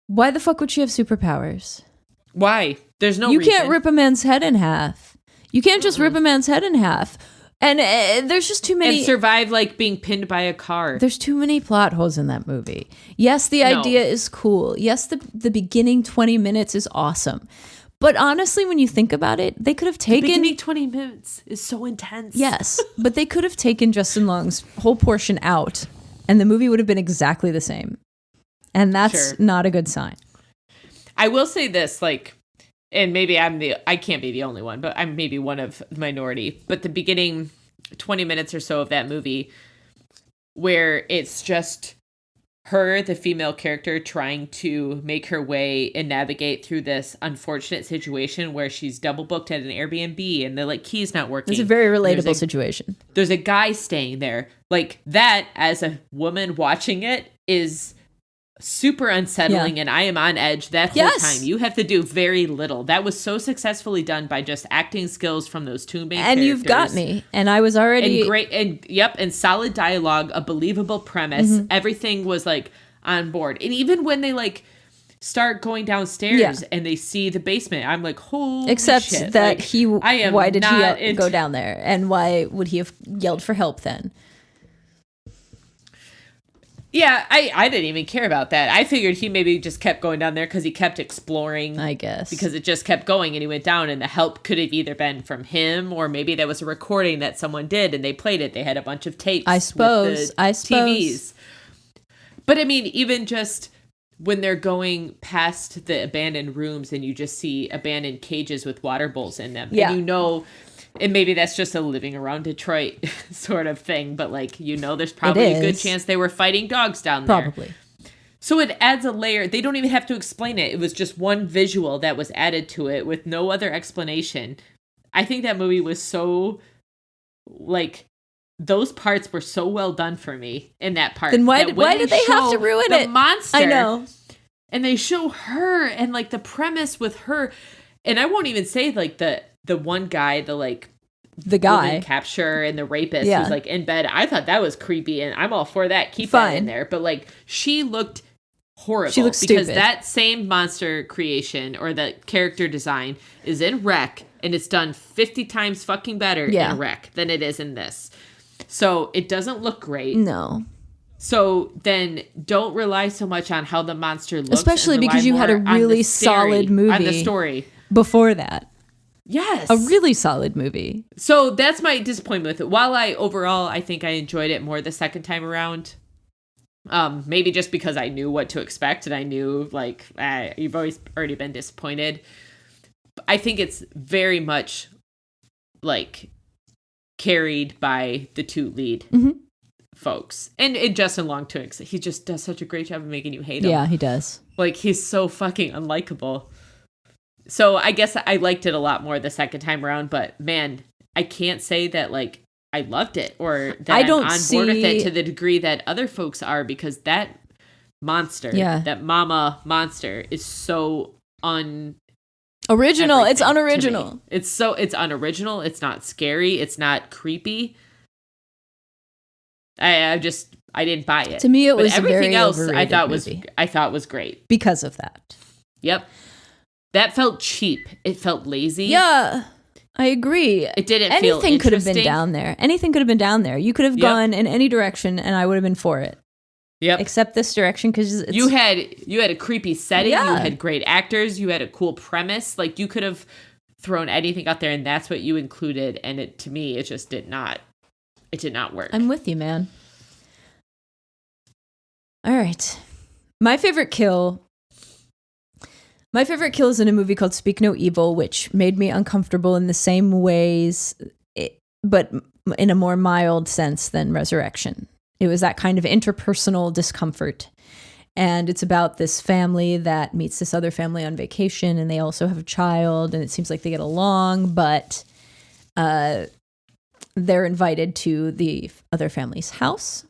why the fuck would she have superpowers? Why? There's no You reason. can't rip a man's head in half. You can't just rip a man's head in half. And there's just too many... And survive like being pinned by a car. There's too many plot holes in that movie. Yes, the idea is cool. Yes, the beginning 20 minutes is awesome. But honestly, when you think about it, they could have taken... The beginning 20 minutes is so intense. Yes, but they could have taken Justin Long's whole portion out, and the movie would have been exactly the same. And that's not a good sign. I will say this, like, and maybe I can't be the only one, but I'm maybe one of the minority. But the beginning 20 minutes or so of that movie, where it's just... her, the female character, trying to make her way and navigate through this unfortunate situation where she's double booked at an Airbnb and the like key's not working. It's a very relatable situation. There's a guy staying there. Like that, as a woman watching it, is super unsettling, and I am on edge that whole time. You have to do very little. That was so successfully done by just acting skills from those two main characters. And you've got me. And I was already... And solid dialogue, a believable premise. Everything was like on board. And even when they like start going downstairs and they see the basement, I'm like, holy Except shit. that like, why did he go down there? And why would he have yelled for help then? Yeah, I didn't even care about that. I figured he maybe just kept going down there because he kept exploring. I guess. Because it just kept going and he went down, and the help could have either been from him or maybe that was a recording that someone did and they played it. They had a bunch of tapes. I suppose. TVs. But I mean, even just when they're going past the abandoned rooms and you just see abandoned cages with water bowls in them. Yeah. And you know... And maybe that's just a living around Detroit sort of thing. But, like, you know, there's probably a good chance they were fighting dogs down there. Probably. So it adds a layer. They don't even have to explain it. It was just one visual that was added to it with no other explanation. I think that movie was so, like, those parts were so well done for me in that part. Then why did they have to ruin it? The monster. I know. And they show her and, like, the premise with her. And I won't even say, like, the one guy, the the guy. woman capture and the rapist Yeah. who's like in bed. I thought that was creepy, and I'm all for that. Keep Fine. that in there. But like, she looked horrible. She looks because stupid. that same monster creation or that character design is in Rec, and it's done 50 times fucking better Yeah. in Rec than it is in this. So it doesn't look great. No. So then don't rely so much on how the monster looks. Especially and rely because you had a more on the really story- solid On the movie. story. Before that. Yes. A really solid movie. So that's my disappointment with it. While I think I enjoyed it more the second time around. Maybe just because I knew what to expect and I knew like you've already been disappointed. I think it's very much like carried by the two lead folks and Justin Long too. He just does such a great job of making you hate him. Yeah, he does. Like he's so fucking unlikable. So I guess I liked it a lot more the second time around, but man, I can't say that like I loved it or that I don't I'm on board with it see- to the degree that other folks are because that monster, Yeah. that mama monster is so Original. It's everything to me. unoriginal. It's unoriginal. It's not scary. It's not creepy. I didn't buy it. To me, it But was a everything very else overrated movie. I thought was great. Because of that. Yep. That felt cheap. It felt lazy. Yeah, I agree. It didn't feel Anything could have been interesting. down there. Anything could have been down there. You could have Yep. gone in any direction and I would have been for it. Yep. Except this direction because You had a creepy setting. Yeah. You had great actors. You had a cool premise. Like you could have thrown anything out there, and that's what you included. And it to me, it just did not. It did not work. I'm with you, man. All right. My favorite kill is in a movie called Speak No Evil, which made me uncomfortable in the same ways, but in a more mild sense than Resurrection. It was that kind of interpersonal discomfort. And it's about this family that meets this other family on vacation, and they also have a child, and it seems like they get along, but they're invited to the other family's house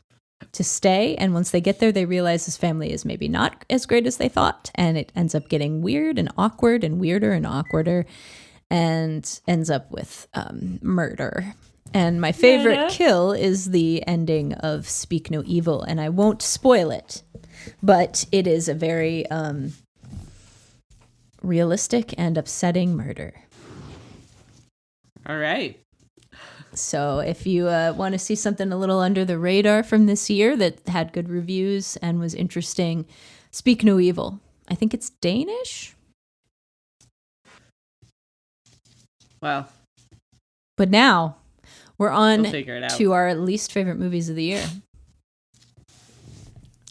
to stay. And once they get there, they realize this family is maybe not as great as they thought. And it ends up getting weird and awkward and weirder and awkwarder and ends up with murder. And my favorite kill is the ending of Speak No Evil. And I won't spoil it, but it is a very realistic and upsetting murder. All right. So if you want to see something a little under the radar from this year that had good reviews and was interesting, Speak No Evil. I think it's Danish. Well, But now we're on we'll figure it out. to our least favorite movies of the year.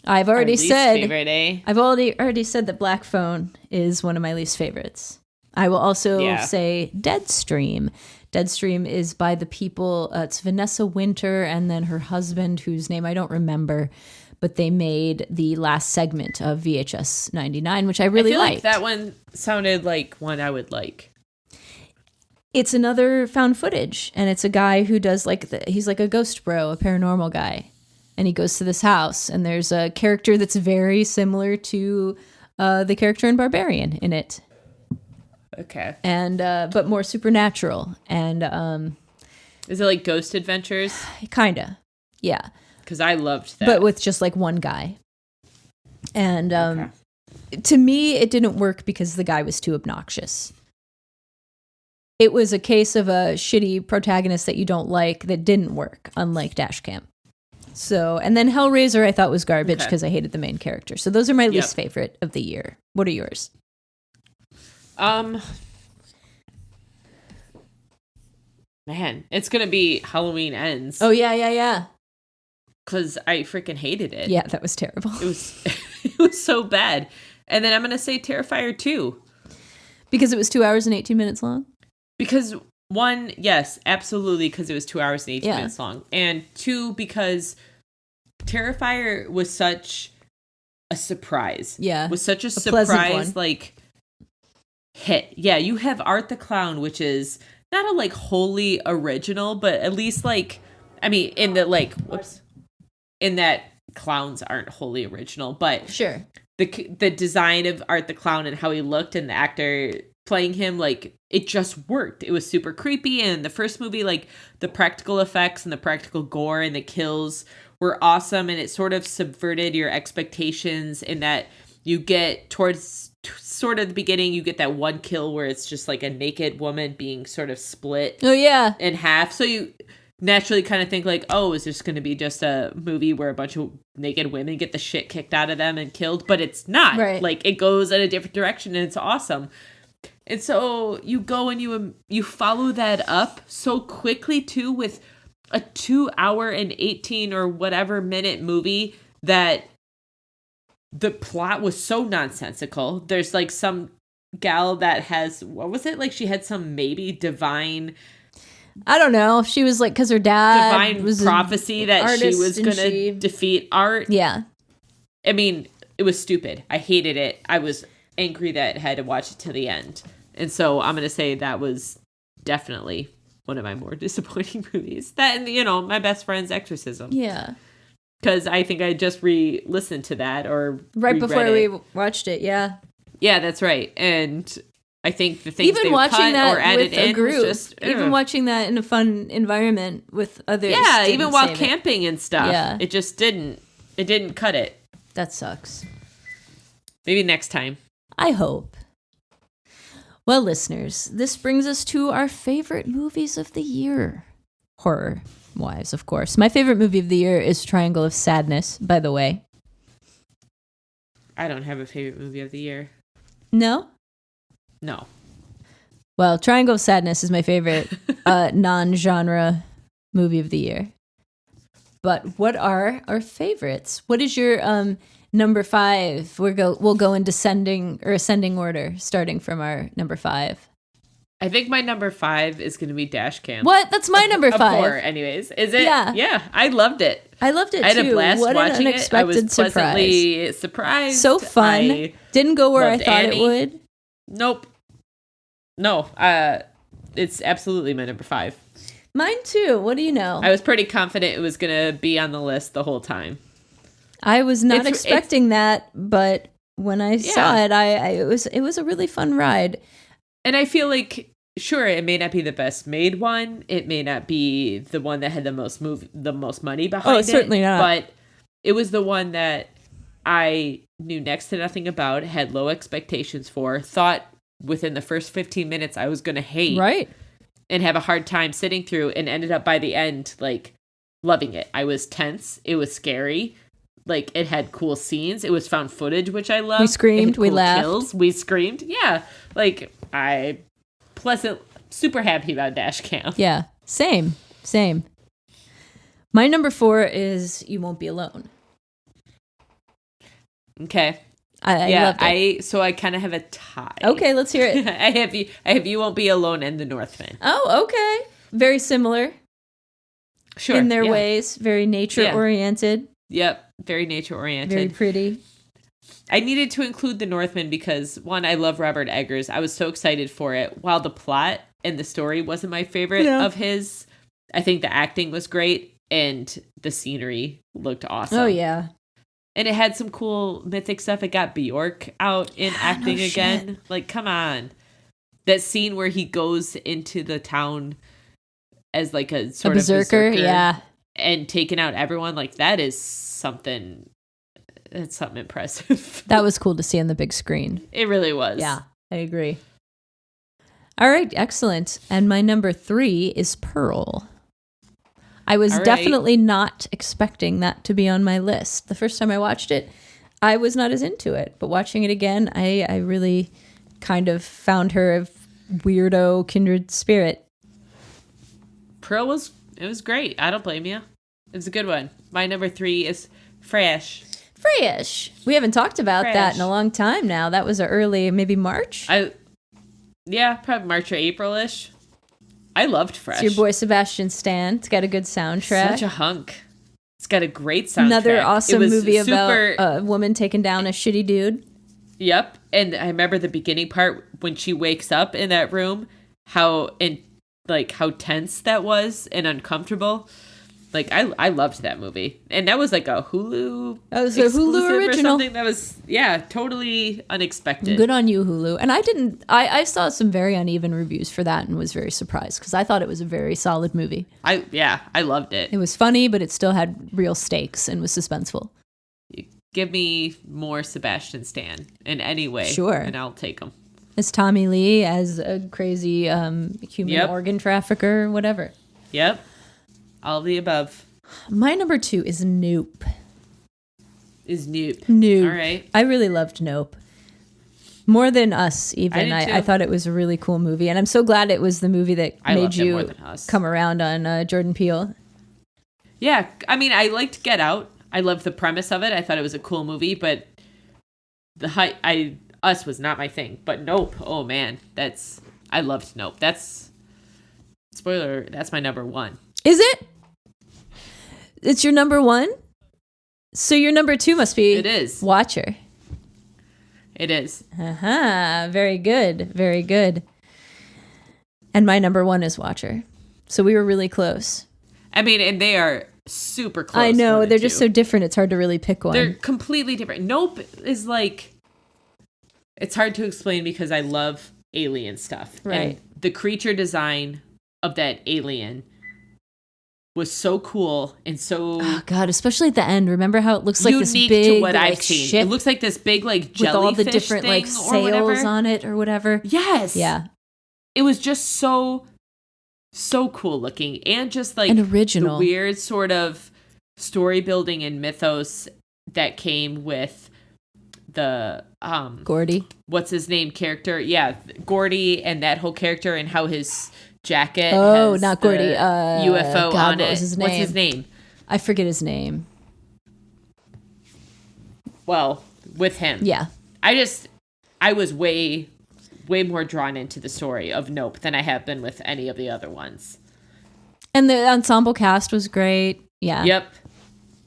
I've Our already least said favorite, eh? I've already said that Black Phone is one of my least favorites. I will also Yeah. say Deadstream. Deadstream is by the people, it's Vanessa Winter and then her husband, whose name I don't remember, but they made the last segment of VHS 99, which I really I feel liked. like that one sounded like one I would like. It's another found footage, and it's a guy who does he's like a ghost bro, a paranormal guy. And he goes to this house, and there's a character that's very similar to the character in Barbarian in it. Okay. And but more supernatural and Is it like Ghost Adventures? kinda, yeah, Because I loved that. but with just like one guy. And to me, it didn't work because the guy was too obnoxious. It was a case of a shitty protagonist that you don't like that didn't work, unlike Dashcam. So, and then Hellraiser I thought was garbage Okay. because I hated the main character. So those are my Yep. least favorite of the year. What are yours? Man, it's gonna be Halloween Ends. Oh yeah. Because I freaking hated it. Yeah, that was terrible. It was it was so bad. And then I'm gonna say Terrifier 2. Because it was 2 hours and 18 minutes long? Because one, yes, absolutely, because it was 2 hours and 18 Yeah. minutes long. And two, because Terrifier was such a surprise. Yeah. Was such a pleasant surprise, one. like, hit. Yeah, you have Art the Clown, which is not a, like, wholly original, but at least, like, I mean, in the, like, in that clowns aren't wholly original, but Sure. the design of Art the Clown and how he looked and the actor playing him, like, it just worked. It was super creepy. And the first movie, like, the practical effects and the practical gore and the kills were awesome. And it sort of subverted your expectations in that you get towards sort of the beginning, you get that one kill where it's just like a naked woman being sort of split Oh, yeah. in half. So you naturally kind of think like, oh, is this going to be just a movie where a bunch of naked women get the shit kicked out of them and killed? But it's not. Right. Like, it goes in a different direction, and it's awesome. And so you go and you follow that up so quickly too with a 2 hour and 18 or whatever minute movie that the plot was so nonsensical. There's like some gal that has, what was it? Like, she had some maybe divine I don't know. She was like, because her dad divine was prophecy that she artist was and going to she- defeat art. Yeah. I mean, it was stupid. I hated it. I was angry that I had to watch it to the end. And so I'm going to say that was definitely one of my more disappointing movies. That and, you know, my best friend's Exorcism. Yeah. Because I think I just re-listened to that or Right reread before it. we watched it. Yeah. Yeah, that's right. And I think the things Even they watching cut that or added with a in group, was just even ugh. watching that in a fun environment with others. Yeah, didn't even while save it. camping and stuff. Yeah. It just didn't. It didn't cut it. That sucks. Maybe next time. I hope. Well, listeners, this brings us to our favorite movies of the year. Horror wise, of course. My favorite movie of the year is Triangle of Sadness, by the way. I don't have a favorite movie of the year. No? No. Well, Triangle of Sadness is my favorite non-genre movie of the year. But what are our favorites? What is your number 5? We'll go in descending or ascending order, starting from our number 5. I think my number 5 is going to be Dash Cam. What? That's my number Of 5. horror, anyways. Is it? Yeah. Yeah, I loved it. I loved it I had too. a blast What watching an it. I was unexpected surprise. pleasantly surprised. So fun. I- Didn't go where I loved thought Annie. it would. Nope. No. It's absolutely my number 5. Mine too. What do you know? I was pretty confident it was going to be on the list the whole time. I was not It's- expecting that, but when I saw Yeah. it, it was a really fun ride. And I feel like, sure, it may not be the best made one. It may not be the one that had the most money behind it. certainly not. But it was the one that I knew next to nothing about, had low expectations for, thought within the first 15 minutes I was going to hate Right. and have a hard time sitting through, and ended up by the end, like, loving it. I was tense. It was scary. Like, it had cool scenes. It was found footage, which I loved. We screamed, It had we cool laughed. kills. We screamed. Yeah. Like, super happy about Dash Cam. Yeah. Same. My number 4 is You Won't Be Alone. Okay. I yeah, loved it. so I kind of have a tie. Okay, let's hear it. I have You Won't Be Alone and The Northman. Oh, okay. Very similar Sure. in their yeah. ways. Very nature oriented. Yep. Very nature oriented. Very pretty. I needed to include The Northman because, one, I love Robert Eggers. I was so excited for it. While the plot and the story wasn't my favorite Yeah. of his, I think the acting was great and the scenery looked awesome. Oh yeah. And it had some cool mythic stuff. It got Bjork out in acting no again. shit. Like, come on. That scene where he goes into the town as like a sort A of berserker, yeah. and taking out everyone, like, that is something. That's something impressive. That was cool to see on the big screen. It really was. Yeah, I agree. All right, excellent. And my number 3 is Pearl. I was All right. definitely not expecting that to be on my list. The first time I watched it, I was not as into it. But watching it again, I really kind of found her a weirdo kindred spirit. Pearl was great. I don't blame you. It was a good one. My number 3 is Fresh. Fresh. We haven't talked about that Fresh. in a long time now. That was a early, maybe March. Yeah, probably March or April-ish. I loved Fresh. It's your boy Sebastian Stan. It's got a good soundtrack. Such a hunk. It's got a great soundtrack. Another awesome It was movie super, about a woman taking down a shitty dude. Yep. And I remember the beginning part when she wakes up in that room, how tense that was and uncomfortable. Like I loved that movie, and that was like a Hulu. That was a Hulu exclusive original. or something. That was totally unexpected. Good on you, Hulu. And I saw some very uneven reviews for that and was very surprised because I thought it was a very solid movie. I loved it. It was funny, but it still had real stakes and was suspenseful. Give me more Sebastian Stan in any way, Sure. and I'll take him. As Tommy Lee, as a crazy human organ trafficker, whatever. Yep, all of the above. My number 2 is Nope. Is Nope. Nope. All right. I really loved Nope. More than Us, even. I did too. I thought it was a really cool movie. And I'm so glad it was the movie that I made loved it more you than Us. come around on Jordan Peele. Yeah, I mean, I liked Get Out. I loved the premise of it. I thought it was a cool movie, but Us was not my thing. But Nope, oh man, I loved Nope. That's my number 1. Is it? It's your number 1? So your number 2 must be It is. Watcher. It is. Very good. Very good. And my number 1 is Watcher. So we were really close. I mean, and they are super close. I know. 1 and They're just 2. so different. It's hard to really pick one. They're completely different. Nope is like, it's hard to explain because I love alien stuff. Right. And the creature design of that alien was so cool and so Oh God, especially at the end. Remember how it looks like this unique big to what like, I've seen. ship It looks like this big like with jellyfish all the different thing like or whatever. sails on it or whatever. Yes. Yeah. It was just so cool looking and just like And original. the weird sort of story building and mythos that came with the Gordy. what's his name character? Yeah, Gordy and that whole character and how his jacket Oh, has not the Gordy. UFO God, on what it. was his What's name? his name? I forget his name. Well, with him. Yeah. I was way more drawn into the story of Nope than I have been with any of the other ones. And the ensemble cast was great. Yeah. Yep.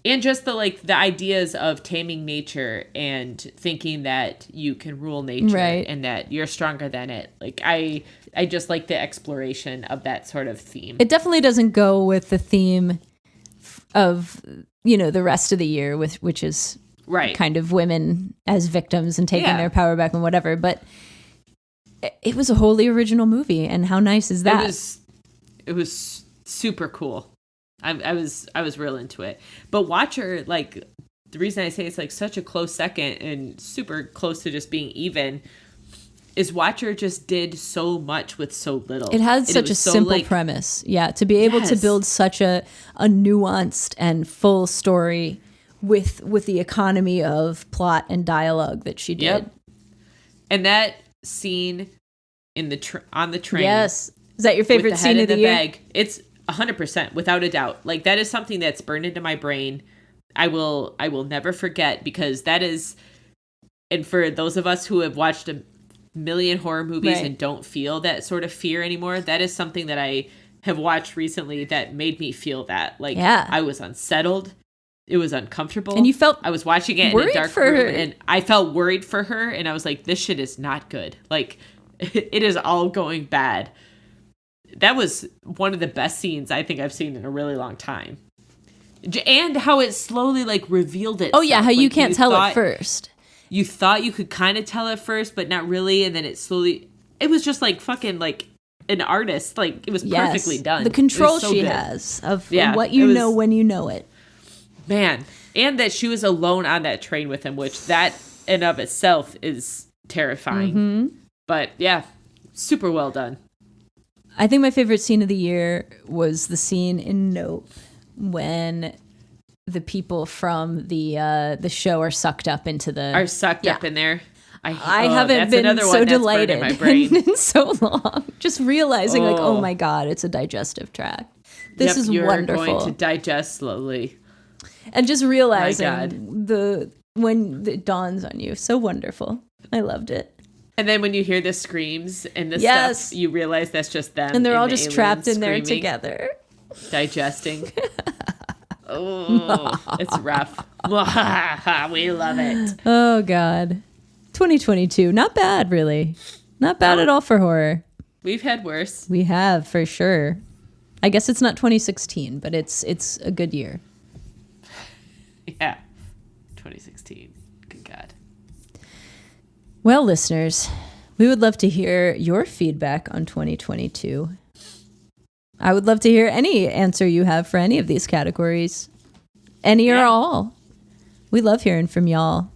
And just the ideas of taming nature and thinking that you can rule nature Right. and that you're stronger than it. Like I just like the exploration of that sort of theme. It definitely doesn't go with the theme of, the rest of the year which is right. kind of women as victims and taking Yeah. their power back and whatever. But it was a wholly original movie. And how nice is that? It was super cool. I was real into it. But Watcher, like, the reason I say it's like such a close second and super close to just being even is Watcher just did so much with so little. It had And such a was so, simple premise. Yeah, to be able to Yes. build such a nuanced and full story with the economy of plot and dialogue that she did. Yep. And that scene in on the train. Yes. Is that your with favorite the scene head of the in year? bag. It's 100%, without a doubt. Like, that is something that's burned into my brain. I will never forget, because that is, and for those of us who have watched a million horror movies Right. and don't feel that sort of fear anymore, that is something that I have watched recently that made me feel that. Like, Yeah. I was unsettled. It was uncomfortable. And you felt I was watching it in worried a dark for room, her. and I felt worried for her, and I was like, this shit is not good. Like, it is all going bad. That was one of the best scenes I think I've seen in a really long time. And how it slowly, like, revealed itself. Oh yeah, how you Like, can't tell thought- at first. You thought you could kind of tell at first, but not really, and then it slowly... It was just, like, fucking, like, an artist. Like, it was Yes. perfectly done. The control It was so she good. has of Yeah, what you it was- know when you know it. Man. And that she was alone on that train with him, which that in of itself is terrifying. Mm-hmm. But, yeah, super well done. I think my favorite scene of the year was the scene in Nope when the people from the show are sucked up into the... Are sucked Yeah. up in there. I oh, haven't that's been another so one that's burned delighted in my brain. in so long. Just realizing, like, oh Oh. my God, it's a digestive tract. This Yep, is you're wonderful. going to digest slowly. And just God. realizing when it dawns on you. So wonderful. I loved it. And then when you hear the screams and the Yes. stuff, you realize that's just them. And they're all the just aliens trapped in there screaming, together. digesting. Oh, it's rough. We love it. Oh God. 2022. Not bad, really. Not bad at all for horror. We've had worse. We have, for sure. I guess it's not 2016, but it's a good year. Yeah. 2016. Good God. Well, listeners, we would love to hear your feedback on 2022. I would love to hear any answer you have for any of these categories. Any or all. We love hearing from y'all.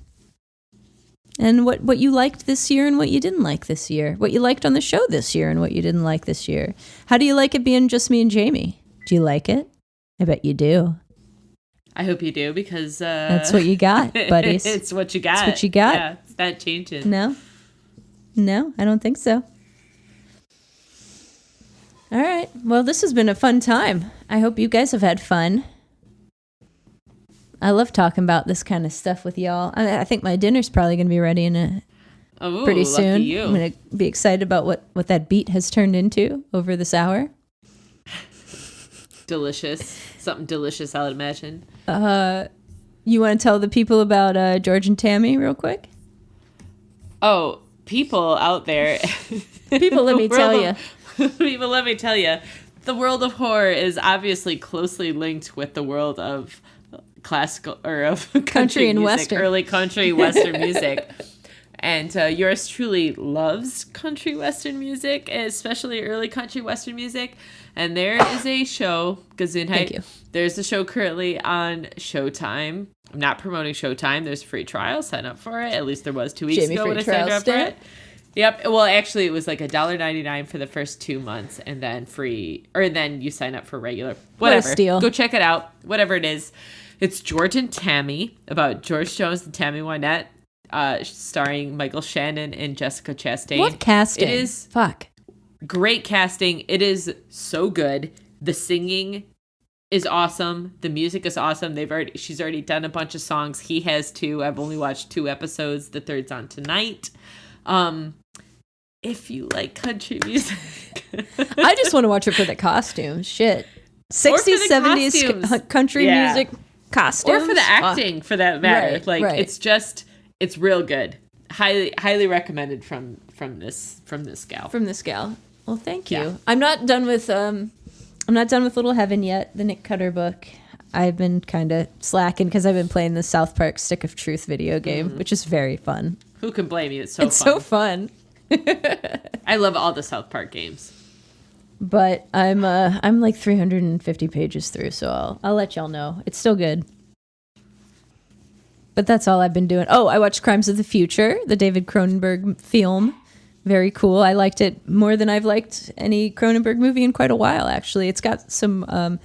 And what you liked this year and what you didn't like this year. What you liked on the show this year and what you didn't like this year. How do you like it being just me and Jamie? Do you like it? I bet you do. I hope you do, because That's what you got, buddies. It's what you got. It's what you got. Yeah, it's not changing. No, I don't think so. All right. Well, this has been a fun time. I hope you guys have had fun. I love talking about this kind of stuff with y'all. I think my dinner's probably going to be ready pretty soon. Lucky you. I'm going to be excited about what that beat has turned into over this hour. Delicious. Something delicious, I would imagine. You want to tell the people about George and Tammy real quick? Oh, people out there. People, let me tell you. People, let me tell you. The world of horror is obviously closely linked with the world of classical or of country and music, western. early country western music. And yours truly loves country western music, especially early country western music. And there is a show, Gesundheit. Thank you. There's a show currently on Showtime. I'm not promoting Showtime. There's a free trial. Sign up for it. At least there was 2 weeks Jamie, ago free when I signed trial up for still? it. Yep. Well, actually, it was like $1.99 for the first 2 months, and then free, or then you sign up for regular. Whatever. steal. Go check it out. Whatever it is. It's George and Tammy, about George Jones and Tammy Wynette, starring Michael Shannon and Jessica Chastain. What casting? It is Fuck. great casting. It is so good. The singing is awesome. The music is awesome. She's already done a bunch of songs. He has too. I've only watched 2 episodes. The third's on tonight. If you like country music, I just want to watch it for the costumes. Shit. 60s, the 70s costumes. country Yeah. music costumes. or for the acting, for that matter. Right, right. It's real good. Highly recommended from this gal. From this gal. Well, thank you. Yeah. I'm not done with Little Heaven yet, the Nick Cutter book. I've been kind of slacking because I've been playing the South Park Stick of Truth video game, which is very fun. Who can blame you? It's So fun. I love all the South Park games. But I'm like 350 pages through, so I'll let y'all know. It's still good. But that's all I've been doing. Oh, I watched Crimes of the Future, the David Cronenberg film. Very cool. I liked it more than I've liked any Cronenberg movie in quite a while, actually. It's got some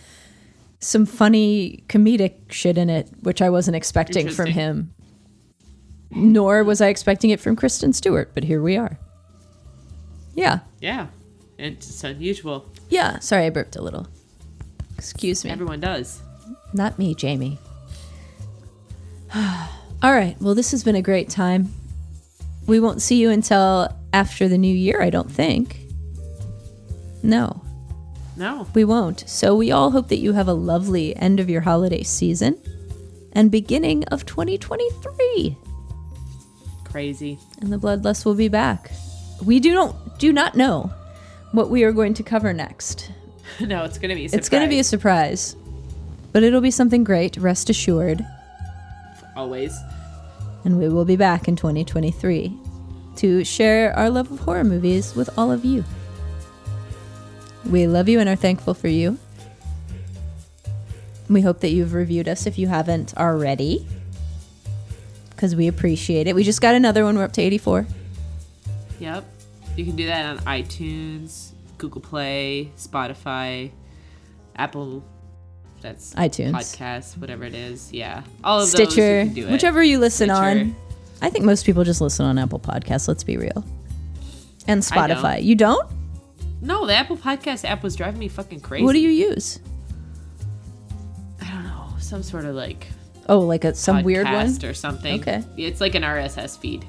funny comedic shit in it, which I wasn't expecting from Interesting. him. Nor was I expecting it from Kristen Stewart, but here we are. Yeah. Yeah. It's unusual. Yeah. Sorry, I burped a little. Excuse me. Everyone does. Not me, Jamie. All right. Well, this has been a great time. We won't see you until after the new year, I don't think. No, No. we won't. So we all hope that you have a lovely end of your holiday season and beginning of 2023. Crazy. And the Bloodlust will be back. We do not know what we are going to cover next. No, it's gonna be a surprise. It's going to be a surprise, but it'll be something great, rest assured. always. And we will be back in 2023 to share our love of horror movies with all of you. We love you and are thankful for you. We hope that you've reviewed us if you haven't already, because we appreciate it. We just got another one. We're up to 84. Yep. You can do that on iTunes, Google Play, Spotify, Apple. That's iTunes. podcasts, whatever it is. Yeah, all of those. Stitcher, You can do it. whichever you listen Stitcher. on. I think most people just listen on Apple Podcasts, let's be real. And I don't. Spotify. You don't? No, the Apple Podcast app was driving me fucking crazy. What do you use? I don't know. Some sort of like Oh, like some weird one? podcast or something. Okay. It's like an RSS feed.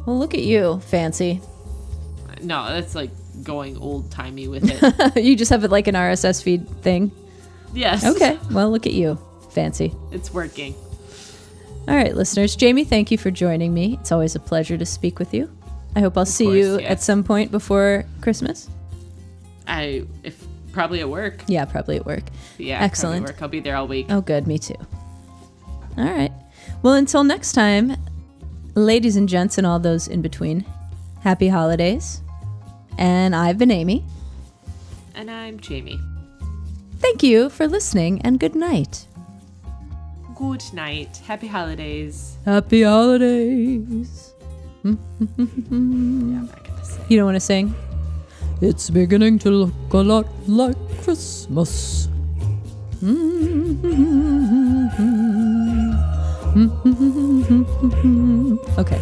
Well, look at you, fancy. No, that's like going old timey with it. You just have it like an RSS feed thing? Yes. Okay, well, look at you, fancy. It's working. All right, listeners. Jamie, thank you for joining me. It's always a pleasure to speak with you. I hope I'll see course, you yeah. at some point before Christmas. If Probably at work. Yeah, probably at work. Yeah, Excellent. Probably work. I'll be there all week. Oh, good. Me too. All right. Well, until next time, ladies and gents and all those in between, happy holidays. And I've been Amy. And I'm Jamie. Thank you for listening and good night. Good night. Happy holidays. Happy holidays. Yeah, I'm not gonna say. You don't want to sing? It's beginning to look a lot like Christmas. Okay.